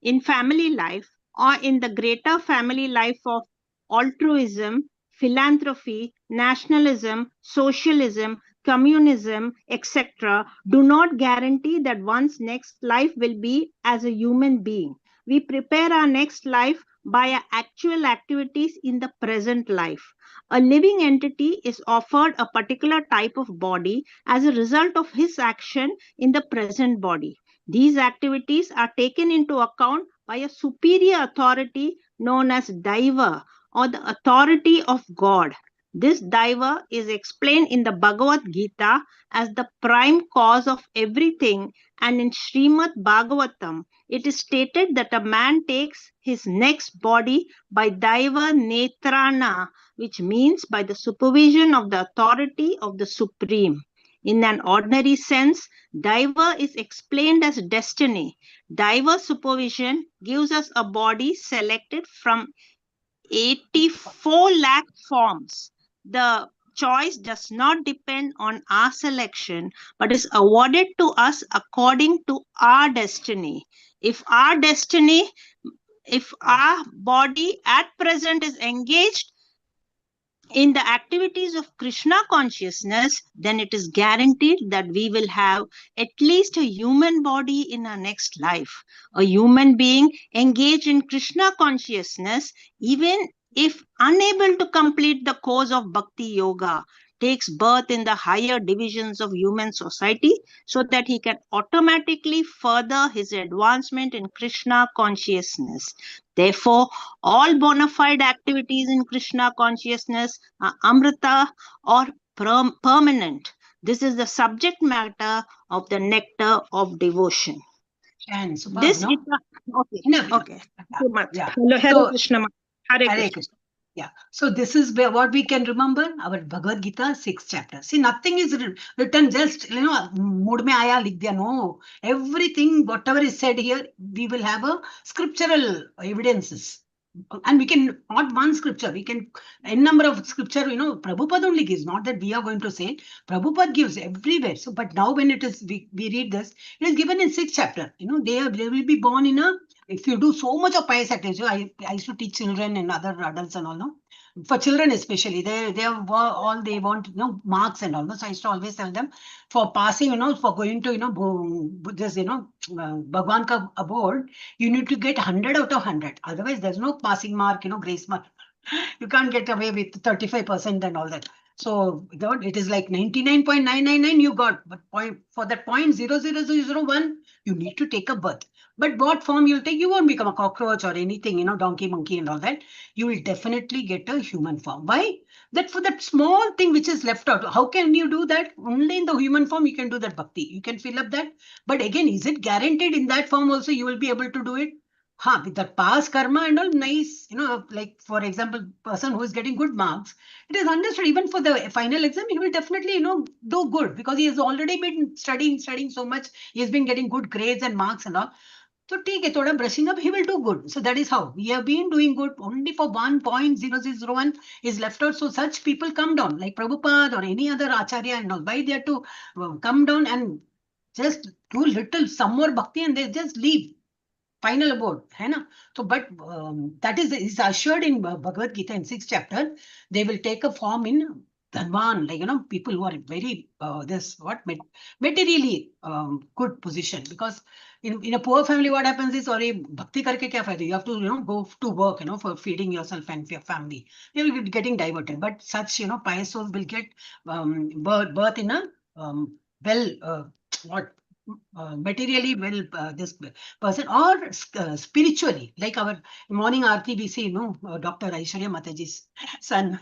Speaker 11: in family life, or in the greater family life of altruism, philanthropy, nationalism, socialism, communism, etc., do not guarantee that one's next life will be as a human being. We prepare our next life by our actual activities in the present life. A living entity is offered a particular type of body as a result of his action in the present body. These activities are taken into account by a superior authority known as Deva, or the authority of God. This Deva is explained in the Bhagavad Gita as the prime cause of everything, and in Srimad Bhagavatam, it is stated that a man takes his next body by Daiva Netrana, which means by the supervision of the authority of the Supreme. In an ordinary sense, Daiva is explained as destiny. Daiva supervision gives us a body selected from 84 lakh forms. The choice does not depend on our selection, but is awarded to us according to our destiny. If our body at present is engaged in the activities of Krishna consciousness, then it is guaranteed that we will have at least a human body in our next life. A human being engaged in Krishna consciousness, even if unable to complete the course of Bhakti Yoga, takes birth in the higher divisions of human society so that he can automatically further his advancement in Krishna consciousness. Therefore, all bona fide activities in Krishna consciousness are amrita or permanent. This is the subject matter of the nectar of devotion.
Speaker 3: And superb,
Speaker 11: This
Speaker 3: no?
Speaker 11: is okay. Too much.
Speaker 3: Yeah.
Speaker 11: Hare
Speaker 3: So,
Speaker 11: Krishna. Hare
Speaker 3: Hare
Speaker 11: Krishna.
Speaker 3: Krishna. Yeah. So this is what we can remember, our Bhagavad Gita 6th chapter. See, nothing is written just, mood mein aaya likh diya. No. Everything, whatever is said here, we will have a scriptural evidences. And we can, not one scripture, we can, a number of scripture, Prabhupada only gives, not that we are going to say. Prabhupada gives everywhere. So, but now when it is, we read this, it is given in 6th chapter. They will be born in a, if you do so much of pious activity, I used to teach children and other adults and all, no? For children especially, they all they want, marks and all. So I used to always tell them, for passing, for going to, this, Bhagwan ka abode, you need to get 100 out of 100. Otherwise, there's no passing mark, grace mark. You can't get away with 35% and all that. So it is like 99.999 you got, but for that 0.00001, you need to take a birth. But what form you'll take, you won't become a cockroach or anything, donkey, monkey and all that. You will definitely get a human form. Why? That for that small thing which is left out, how can you do that? Only in the human form you can do that bhakti. You can fill up that. But again, is it guaranteed in that form also you will be able to do it? With that past karma and all, nice, like for example, person who is getting good marks, it is understood even for the final exam, he will definitely, do good because he has already been studying so much. He has been getting good grades and marks and all. So take it, thoda brushing up, he will do good. So that is how we have been doing good. Only for 1.0001 is left out. So such people come down like Prabhupada or any other Acharya and all. Why they have to come down and just do little, some more bhakti and they just leave. Final abode, hai na? So, but that is assured in Bhagavad Gita in 6th chapter. They will take a form in Dhanvan, like people who are very materially good position. Because in a poor family, what happens is, sorry, bhakti karke kya fayda? You have to go to work, for feeding yourself and your family. They will be getting diverted. But such pious souls will get birth in a materially this person or spiritually, like our morning aarti we see, Dr. Aishwarya Mataji's son.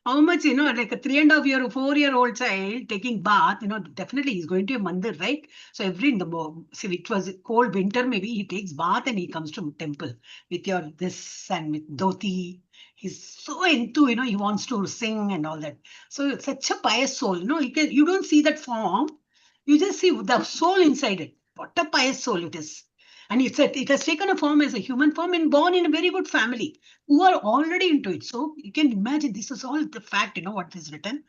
Speaker 3: How much, like a 3.5 or 4-year-old child taking bath, definitely he's going to a mandir, right? So in the see, it was cold winter, maybe he takes bath and he comes to temple with your this and with dhoti. He's so into, he wants to sing and all that. So it's such a pious soul, you don't see that form. You just see the soul inside it. What a pious soul it is. And it has taken a form as a human form and born in a very good family who are already into it. So you can imagine this is all the fact, what is written.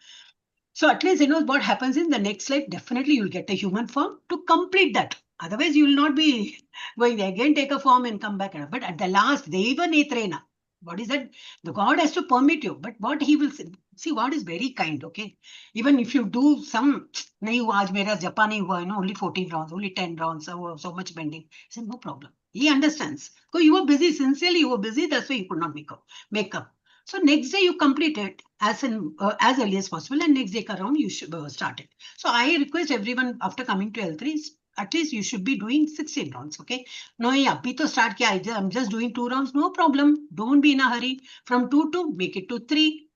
Speaker 3: So at least, what happens in the next slide, definitely you'll get a human form to complete that. Otherwise, you will not be going there again, take a form and come back. But at the last, Deva Netrena. What is that? The God has to permit you. But what he will see, God is very kind, okay? Even if you do some, nahi hua, aaj mera japa nahi hua, only 14 rounds, only 10 rounds, so much bending. He said, no problem. He understands. So you were busy, sincerely you were busy, that's why you could not make up. So next day you complete it as early as possible, and next day around you should start it. So I request everyone after coming to L3, at least you should be doing 16 rounds, okay? No, yeah, to start kiya, I'm just doing 2 rounds, no problem. Don't be in a hurry. From 2 to make it to 3,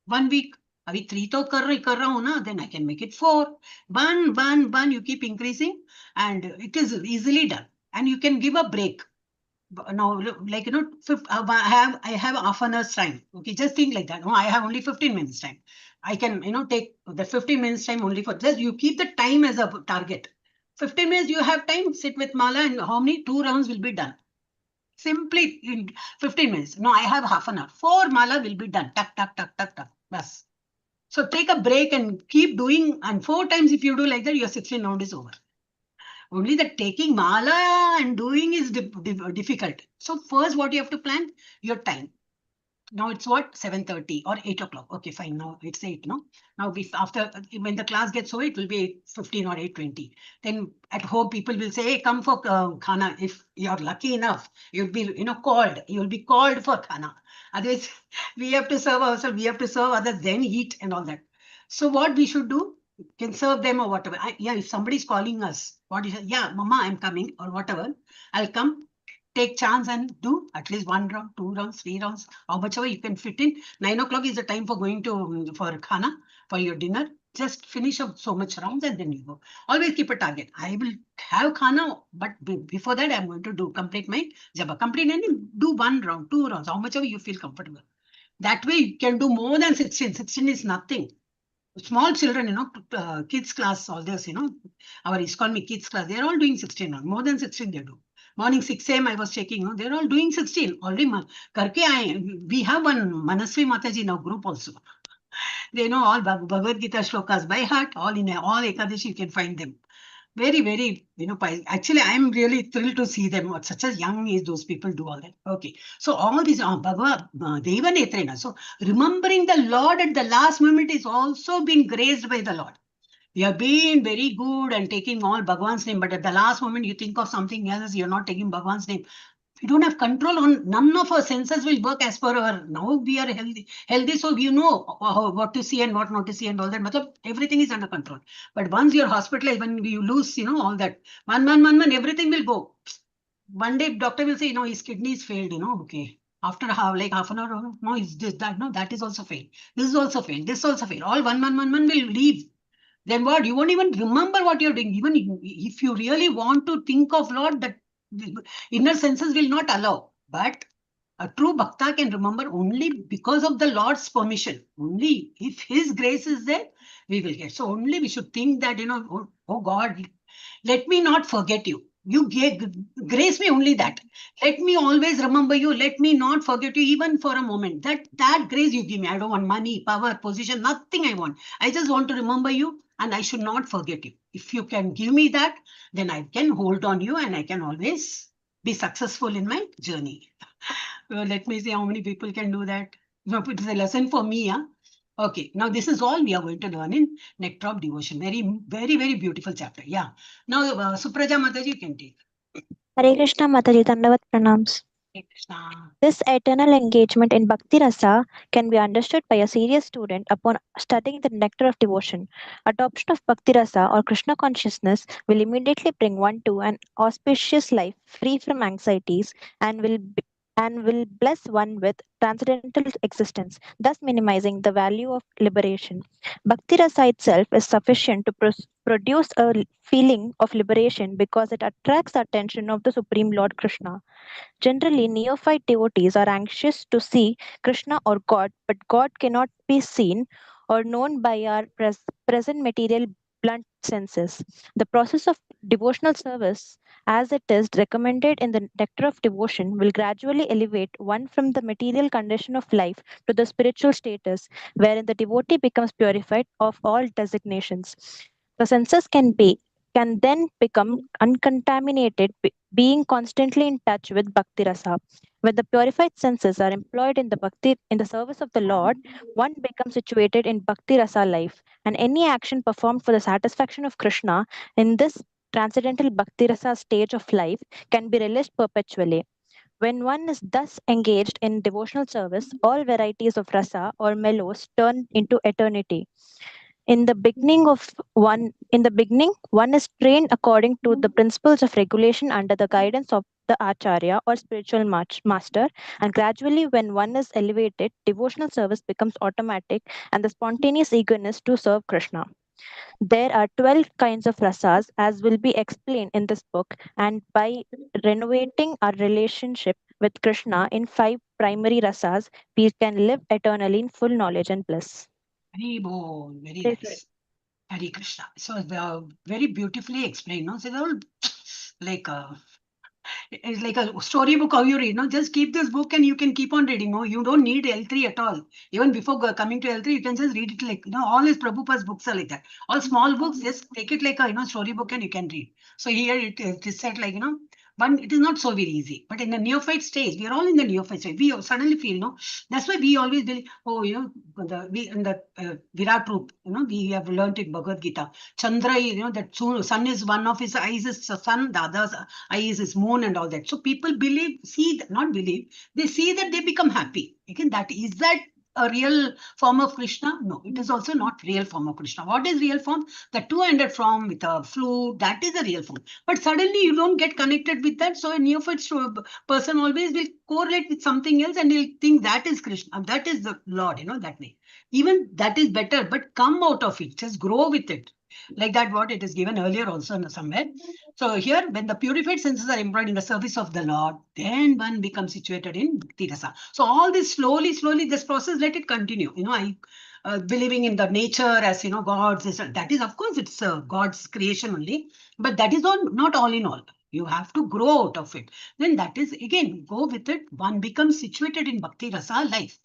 Speaker 3: 1 week. अभी 3 तो कर रहा हूँ ना, then I can make it 4. One, you keep increasing, and it is easily done. And you can give a break. Now, like, I have half an hour's time. Okay, just think like that. No, I have only 15 minutes time. I can, take the 15 minutes time only for just, you keep the time as a target. 15 minutes you have time, sit with Mala, and how many 2 rounds will be done? Simply in 15 minutes. No, I have half an hour. 4 Mala will be done. Tak, tak, tak, tak, tak. Bas. So take a break and keep doing. And 4 times if you do like that, your 16 round is over. Only the taking mala and doing is difficult. So first what you have to plan, your time. Now it's what, 7:30 or 8 o'clock. Okay, fine. Now it's 8, no? Now after, when the class gets over, it will be 8:15 or 8:20. Then at home, people will say, hey, come for khana. If you're lucky enough, you'll be, called. You'll be called for khana. Otherwise, we have to serve ourselves. We have to serve others, then eat and all that. So what we should do, can serve them or whatever. If somebody's calling us, what is it? Yeah, mama, I'm coming or whatever. I'll come, take chance and do at least 1 round, 2 rounds, 3 rounds, how much ever you can fit in. 9 o'clock is the time for going to for khana, for your dinner. Just finish up so much rounds and then you go. Always keep a target. I will have khana, but before that I'm going to complete my japa. Complete and do 1 round, 2 rounds, how much ever you feel comfortable. That way you can do more than 16. 16 is nothing. Small children, kids class, all this, our ISKCON kids class, they're all doing 16 now. More than 16 they do. Morning 6 a.m. I was checking, they're all doing 16. Already, we have one Manasvi Mataji in our group also. They know all Bhagavad Gita shlokas by heart, all Ekadashi, you can find them. Very, very, actually, I'm really thrilled to see them at such a young age, those people do all that. Okay. So all these, Bhagavad Deva Netrena. So remembering the Lord at the last moment is also being graced by the Lord. We have been very good and taking all Bhagwan's name, but at the last moment, you think of something else, you're not taking Bhagwan's name. We don't have control on, none of our senses will work as per our, now we are healthy, so you know what to see and what not to see and all that. Everything is under control. But once you're hospitalized, when you lose, all that, one, everything will go. One day, doctor will say, his kidneys failed, okay. After half an hour, no, it's this, that, no, that is also failed. This is also failed, this also failed. All one will leave. Then what? You won't even remember what you're doing. Even if you really want to think of Lord, that inner senses will not allow. But a true bhakta can remember only because of the Lord's permission. Only if His grace is there, we will get. So only we should think that, oh God, let me not forget you. You grace me only that. Let me always remember you. Let me not forget you even for a moment. That grace you give me. I don't want money, power, position, nothing I want. I just want to remember you and I should not forget you. If you can give me that, then I can hold on you and I can always be successful in my journey. Let me see how many people can do that. It is a lesson for me. Okay, now this is all we are going to learn in Nectar of Devotion. Very, very, very beautiful chapter. Yeah. Now, Supraja Mataji, you can take.
Speaker 7: Hare Krishna Mataji, Dandavat Pranams.
Speaker 3: Hare Krishna.
Speaker 7: This eternal engagement in Bhakti Rasa can be understood by a serious student upon studying the nectar of devotion. Adoption of Bhakti Rasa or Krishna consciousness will immediately bring one to an auspicious life free from anxieties and will bless one with transcendental existence, thus minimizing the value of liberation. Bhakti Rasa itself is sufficient to produce a feeling of liberation because it attracts the attention of the Supreme Lord Krishna. Generally, neophyte devotees are anxious to see Krishna or God, but God cannot be seen or known by our present material blunt senses. The process of devotional service, as it is recommended in the Nectar of Devotion, will gradually elevate one from the material condition of life to the spiritual status, wherein the devotee becomes purified of all designations. The senses can then become uncontaminated, being constantly in touch with Bhakti Rasa. When the purified senses are employed in the service of the Lord, one becomes situated in Bhakti Rasa life, and any action performed for the satisfaction of Krishna in this transcendental bhakti rasa stage of life can be relished perpetually. When one is thus engaged in devotional service, all varieties of rasa or mellows turn into eternity. In the beginning, one is trained according to the principles of regulation under the guidance of the acharya or spiritual master, and gradually, when one is elevated, devotional service becomes automatic and the spontaneous eagerness to serve Krishna. There are 12 kinds of rasas, as will be explained in this book, and by renovating our relationship with Krishna in 5 primary rasas, we can live eternally in full knowledge and bliss.
Speaker 3: Very
Speaker 7: Yes,
Speaker 3: nice. Hare Krishna. So very beautifully explained. No, so they're all like it's like a storybook how you read. No, just keep this book and you can keep on reading. No, you don't need L3 at all. Even before coming to L3, you can just read it like all his Prabhupada's books are like that. All small books, just take it like a storybook and you can read. So here it is said like but it is not so very easy. But in the neophyte stage, we are all in the neophyte stage. We suddenly feel, that's why we always believe, we in the Virat Roop, we have learned in Bhagavad Gita. Chandra, that sun is one of his eyes is sun, the other's eye is his moon and all that. So people believe, not believe, they see that they become happy. Again, is that a real form of Krishna? No, it is also not real form of Krishna. What is real form? The two-handed form with a flute, that is a real form. But suddenly you don't get connected with that. So a neophyte person always will correlate with something else and he'll think that is Krishna, that is the Lord, that way. Even that is better, but come out of it, just grow with it. Like that, what it is given earlier also somewhere. So here, when the purified senses are employed in the service of the Lord, then one becomes situated in Bhakti Rasa. So all this slowly, this process, let it continue. Believing in the nature as, God's, that is, of course, it's God's creation only, but that is not all in all. You have to grow out of it. Then that is, again, go with it. One becomes situated in Bhakti Rasa life.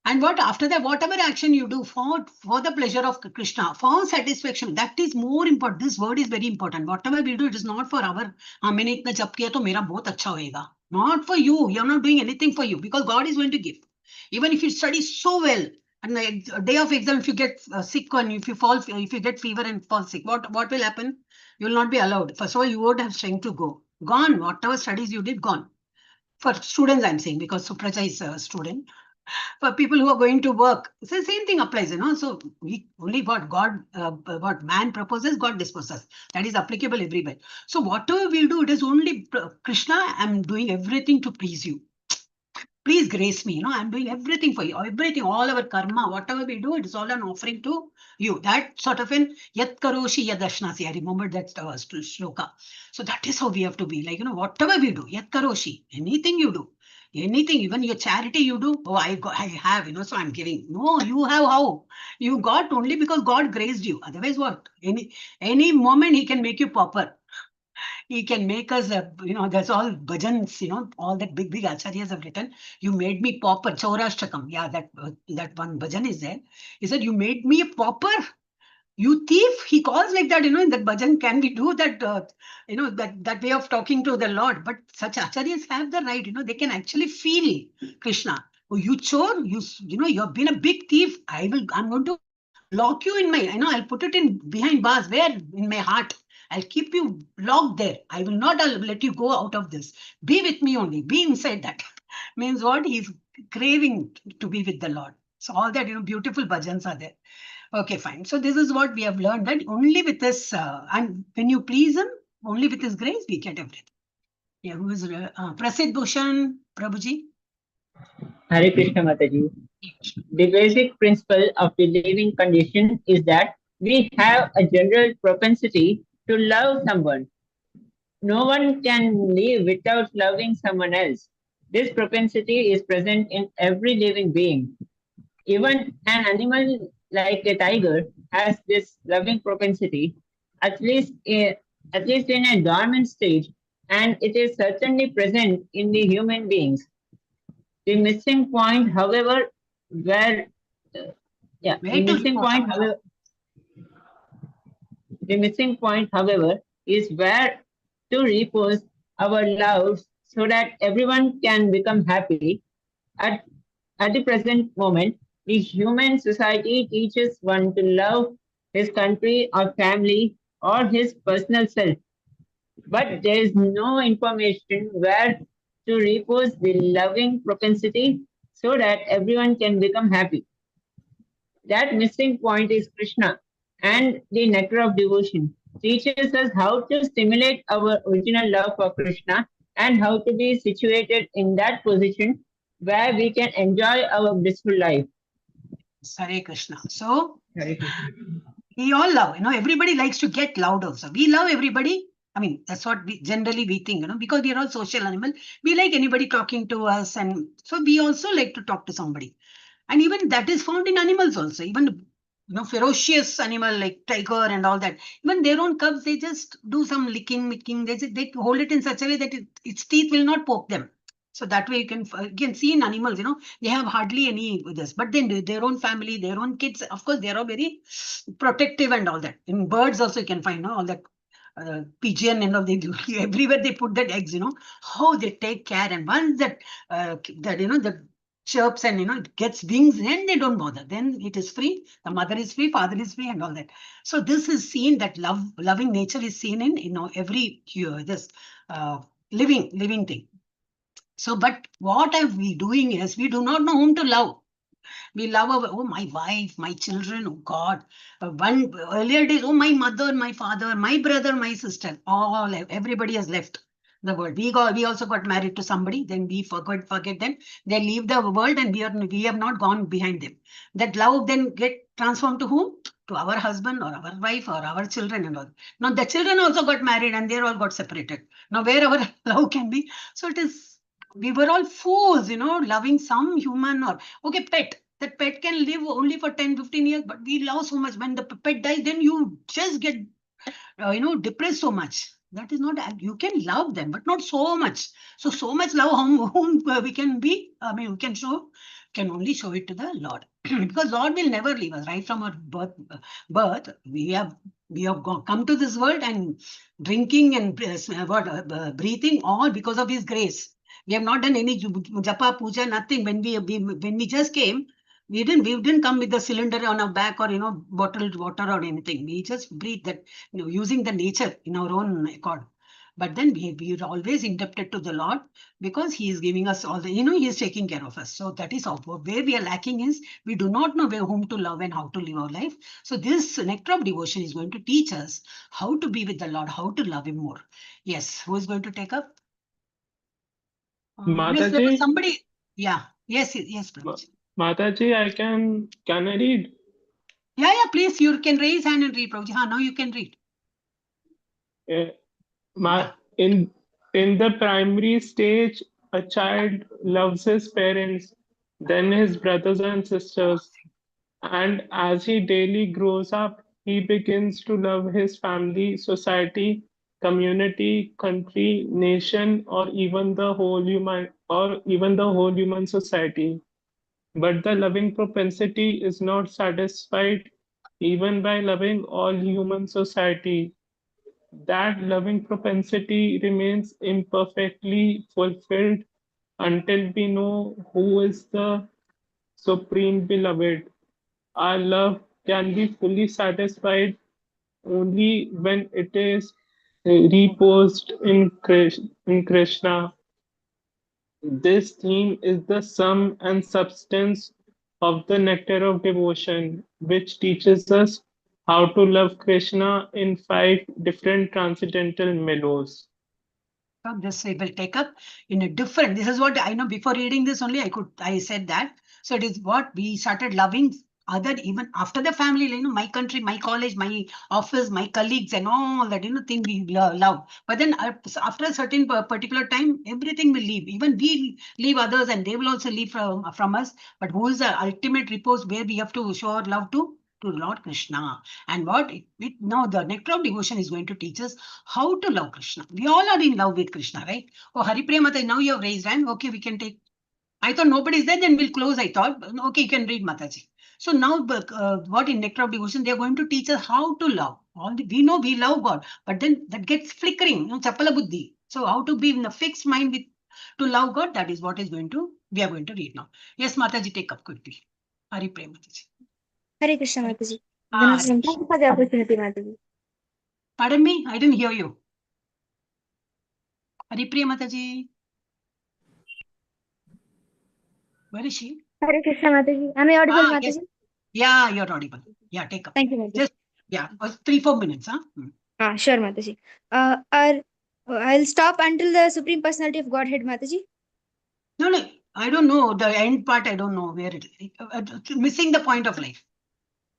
Speaker 3: And after that, whatever action you do for the pleasure of Krishna, for satisfaction, that is more important. This word is very important. Whatever we do, it is not for our, maine itna jap kiya to mera bahut acha hoega. Not for you. You're not doing anything for you because God is going to give. Even if you study so well, and the day of exam, if you get sick and if you get fever and fall sick, what will happen? You will not be allowed. First of all, you won't have strength to go. Gone. Whatever studies you did, gone. For students, I'm saying, because Supraja is a student. For people who are going to work, it's the same thing applies, So only what man proposes, God disposes. That is applicable everywhere. So whatever we do, it is only Krishna. I'm doing everything to please you. Please grace me. I'm doing everything for you. Everything, all our karma, whatever we do, it is all an offering to you. That sort of yat karoshi yadashnasi. I remember that shloka. So that is how we have to be. Like, whatever we do, yat karoshi, anything you do. Anything, even your charity you do, I have, so I'm giving. No, you have how? You got only because God graced you. Otherwise, what? Any moment he can make you pauper. He can make us, that's all bhajans, all that big acharyas have written. You made me pauper, Chaurashtakam. Yeah, that one bhajan is there. He said, you made me a pauper. You thief, he calls like that, in that bhajan, can we do that, that way of talking to the Lord? But such acharyas have the right, they can actually feel Krishna. Oh, you chore, you have been a big thief. I'm going to lock you in my, I'll put it in behind bars, where? In my heart. I'll keep you locked there. I will not let you go out of this. Be with me only. Be inside that. Means what? He's craving to be with the Lord. So all that, beautiful bhajans are there. Okay, fine. So this is what we have learned, that only with this, and when you please him, only with his grace, we get everything. Yeah, who is Prasid Bhushan, Prabhuji?
Speaker 12: Hare Krishna Mataji. The basic principle of the living condition is that we have a general propensity to love someone. No one can live without loving someone else. This propensity is present in every living being. Even an animal like a tiger has this loving propensity, at least in a dormant stage, and it is certainly present in the human beings. The missing point, however, the missing point, however, is where to repose our love so that everyone can become happy. At the present moment, the human society teaches one to love his country or family or his personal self but there is no information where to repose the loving propensity so that everyone can become happy. That missing point is Krishna, and the nectar of devotion teaches us how to stimulate our original love for Krishna and how to be situated in that position where we can enjoy our blissful life.
Speaker 3: Hare Krishna. So,
Speaker 12: Hare Krishna.
Speaker 3: we all love, everybody likes to get loud also. We love everybody. I mean, that's what we generally we think, because we are all social animal. We like anybody talking to us. And so we also like to talk to somebody. And even that is found in animals also. Even, ferocious animal like tiger and all that. Even their own cubs, they just do some licking. They hold it in such a way that its teeth will not poke them. So that way you can see in animals, they have hardly any with this. But then their own family, their own kids, of course, they are all very protective and all that. In birds also you can find all that pigeon and all they do. Everywhere they put that eggs, how they take care. And once that the chirps and it gets wings, then they don't bother. Then it is free. The mother is free, father is free, and all that. So this is seen that loving nature is seen in every living thing. So, but what are we doing is we do not know whom to love. We love my wife, my children, oh God. One earlier days, my mother, my father, my brother, my sister, everybody has left the world. We also got married to somebody, then we forget them. They leave the world and we have not gone behind them. That love then get transformed to whom? To our husband or our wife or our children and all. Now the children also got married and they all got separated. Now where our love can be? So it is, we were all fools, loving some human or, okay, pet. That pet can live only for 10, 15 years, but we love so much. When the pet dies, then you just get, depressed so much. That is not, you can love them, but not so much. So much love whom we can be, we can only show it to the Lord. Because Lord will never leave us. Right from our birth, we have come to this world and drinking and breathing all because of His grace. We have not done any japa, puja, nothing. When we just came, we didn't come with the cylinder on our back or bottled water or anything. We just breathe that, using the nature in our own accord. But then we are always indebted to the Lord because He is giving us all the, He is taking care of us. So that is where we are lacking is we do not know whom to love and how to live our life. So this nectar of devotion is going to teach us how to be with the Lord, how to love Him more. Yes, who is going to take up? Yes, there was somebody. Yeah. Yes, Prabhuji.
Speaker 1: Mataji, can I read?
Speaker 3: Yeah, please, you can raise hand and read, Prabhuji. Now you can read.
Speaker 1: In the primary stage, a child loves his parents, then his brothers and sisters, and as he daily grows up, he begins to love his family, society, community, country, nation, or even the whole human society. But the loving propensity is not satisfied even by loving all human society. That loving propensity remains imperfectly fulfilled until we know who is the supreme beloved. Our love can be fully satisfied only when it is reposed in Krishna. This theme is the sum and substance of the nectar of devotion, which teaches us how to love Krishna in 5 different transcendental mellows.
Speaker 3: This we will take up in a different, this is what I know before reading this only, I said that. So it is what we started loving other, even after the family, my country, my college, my office, my colleagues and all that, thing we love. But then after a certain particular time, everything will leave. Even we leave others and they will also leave from us. But who is the ultimate repose where we have to show our love to Lord Krishna. And what now the nectar of devotion is going to teach us how to love Krishna. We all are in love with Krishna, right? Oh, Hari Premata, now you have raised hand. Okay, we can take. I thought nobody's there, then we'll close, I thought. Okay, you can read, Mataji. So now what in nectar of devotion, they're going to teach us how to love. We know we love God, but then that gets flickering, chapala buddhi. So how to be in a fixed mind to love God, that is what we are going to read now. Yes, Mataji, take up quickly. Hari Premataji.
Speaker 13: Hare Krishna, Mataji. Thank you for the opportunity, Mataji.
Speaker 3: Pardon me, I didn't hear you. Haripriya Mataji. Where is she?
Speaker 13: Hare Krishna Mataji. Am I audible, Mataji?
Speaker 3: Yes. Yeah, you're audible. Yeah, take up.
Speaker 13: Thank you, Mataji.
Speaker 3: Just, yeah, 3-4 minutes, huh?
Speaker 13: Sure, Mataji. I'll stop until the Supreme Personality of Godhead, Mataji.
Speaker 3: No, I don't know. The end part, I don't know where it is. Missing the point of life.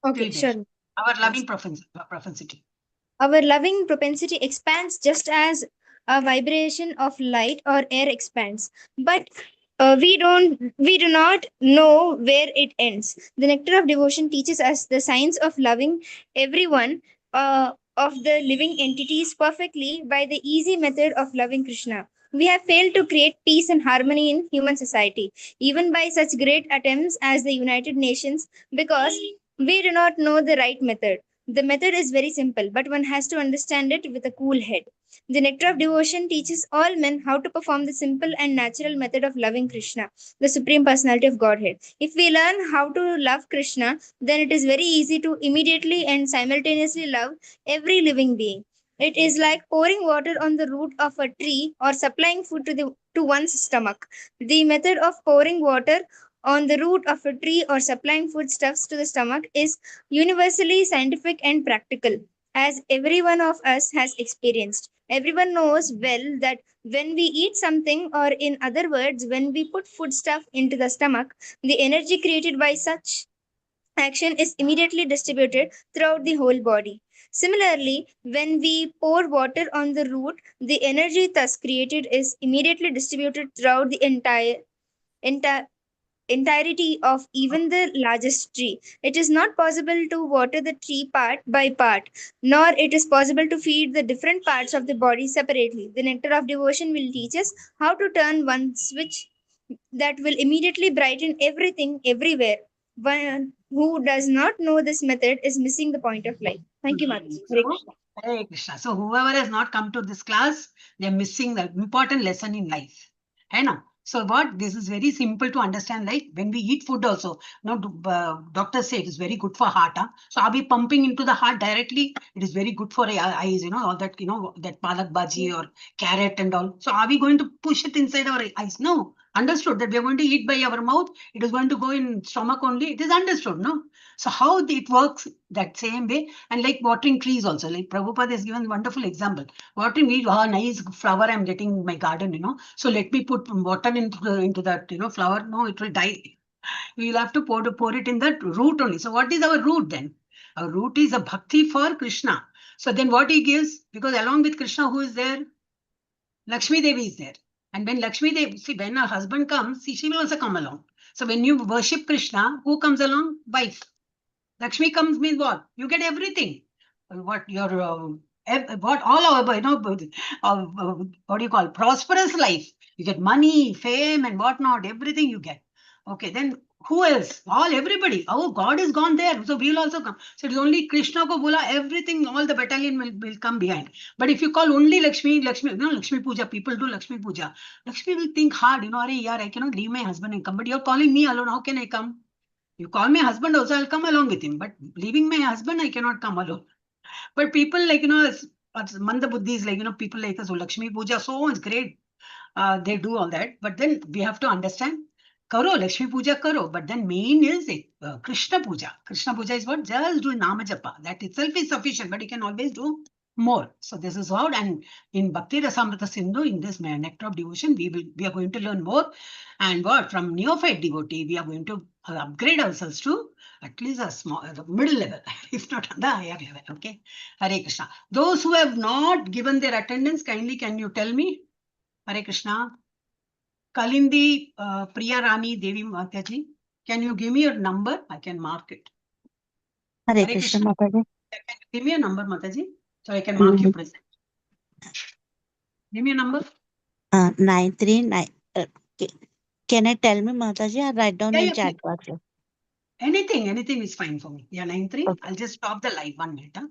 Speaker 13: Okay, sure.
Speaker 3: Our loving propensity.
Speaker 13: Our loving propensity expands just as a vibration of light or air expands, but we do not know where it ends. The nectar of devotion teaches us the science of loving everyone of the living entities perfectly by the easy method of loving Krishna. We have failed to create peace and harmony in human society, even by such great attempts as the United Nations, because we do not know the right method. The method is very simple, but one has to understand it with a cool head. The nectar of devotion teaches all men how to perform the simple and natural method of loving Krishna, the Supreme Personality of Godhead. If we learn how to love Krishna, then it is very easy to immediately and simultaneously love every living being. It is like pouring water on the root of a tree or supplying food to one's stomach. The method of pouring water on the root of a tree or supplying foodstuffs to the stomach is universally scientific and practical, as every one of us has experienced. Everyone knows well that when we eat something, or in other words, when we put foodstuff into the stomach, the energy created by such action is immediately distributed throughout the whole body. Similarly, when we pour water on the root, the energy thus created is immediately distributed throughout the entirety of even the largest tree. It is not possible to water the tree part by part, nor it is possible to feed the different parts of the body separately. The nectar of devotion will teach us how to turn one switch that will immediately brighten everything everywhere. One who does not know this method is missing the point of life. Thank you, Mataji. Hare Krishna.
Speaker 3: Hare Krishna. So whoever has not come to this class, they are missing the important lesson in life. I know. So what? This is very simple to understand. Like when we eat food also, doctors say it is very good for heart. Huh? So are we pumping into the heart directly? It is very good for eyes, all that, that palak bhaji or carrot and all. So are we going to push it inside our eyes? No. Understood that we are going to eat by our mouth. It is going to go in stomach only. It is understood, no? So how it works that same way, and like watering trees also, like Prabhupada has given wonderful example. Watering trees, nice flower I'm getting in my garden, So let me put water into that, flower. No, it will die. We will have to pour it in the root only. So what is our root then? Our root is a bhakti for Krishna. So then what he gives, because along with Krishna, who is there? Lakshmi Devi is there. And when Lakshmi Devi, see, when her husband comes, she will also come along. So when you worship Krishna, who comes along? Wife. Lakshmi comes means what? You get everything. What your what all our what do you call prosperous life? You get money, fame, and whatnot. Everything you get. Okay, then who else? Everybody. Oh, God is gone there, so we'll also come. So it is only Krishna ko bola. Everything, all the battalion will come behind. But if you call only Lakshmi, Lakshmi Puja. People do Lakshmi Puja. Lakshmi will think hard. I cannot leave my husband and come. But you're calling me alone. How can I come? You call my husband also, I'll come along with him. But leaving my husband, I cannot come alone. But people Manda Buddhis, people like us, Lakshmi Puja, so much great. They do all that. But then we have to understand, Karo, Lakshmi Puja Karo. But then main is Krishna Puja. Krishna Puja is what? Just do Nama Japa. That itself is sufficient, but you can always do more. So this is how, and in Bhakti Rasamrita Sindhu, in this nectar of devotion, we are going to learn more. And what? From neophyte devotee, we are going to upgrade ourselves to at least a small, middle level, if not on the higher level. Okay. Hare Krishna. Those who have not given their attendance, kindly can you tell me? Hare Krishna. Kalindi Priya Rani Devi Mataji, can you give me your number? I can mark it.
Speaker 14: Hare Krishna Mataji.
Speaker 3: Can you give me a number, Mataji? So I can mark you present. Give me a number.
Speaker 14: 939. Can I tell me, Mataji? I'll write down in chat box.
Speaker 3: Anything is fine for me. Yeah, 93. Okay. I'll just stop the live 1 minute. Huh?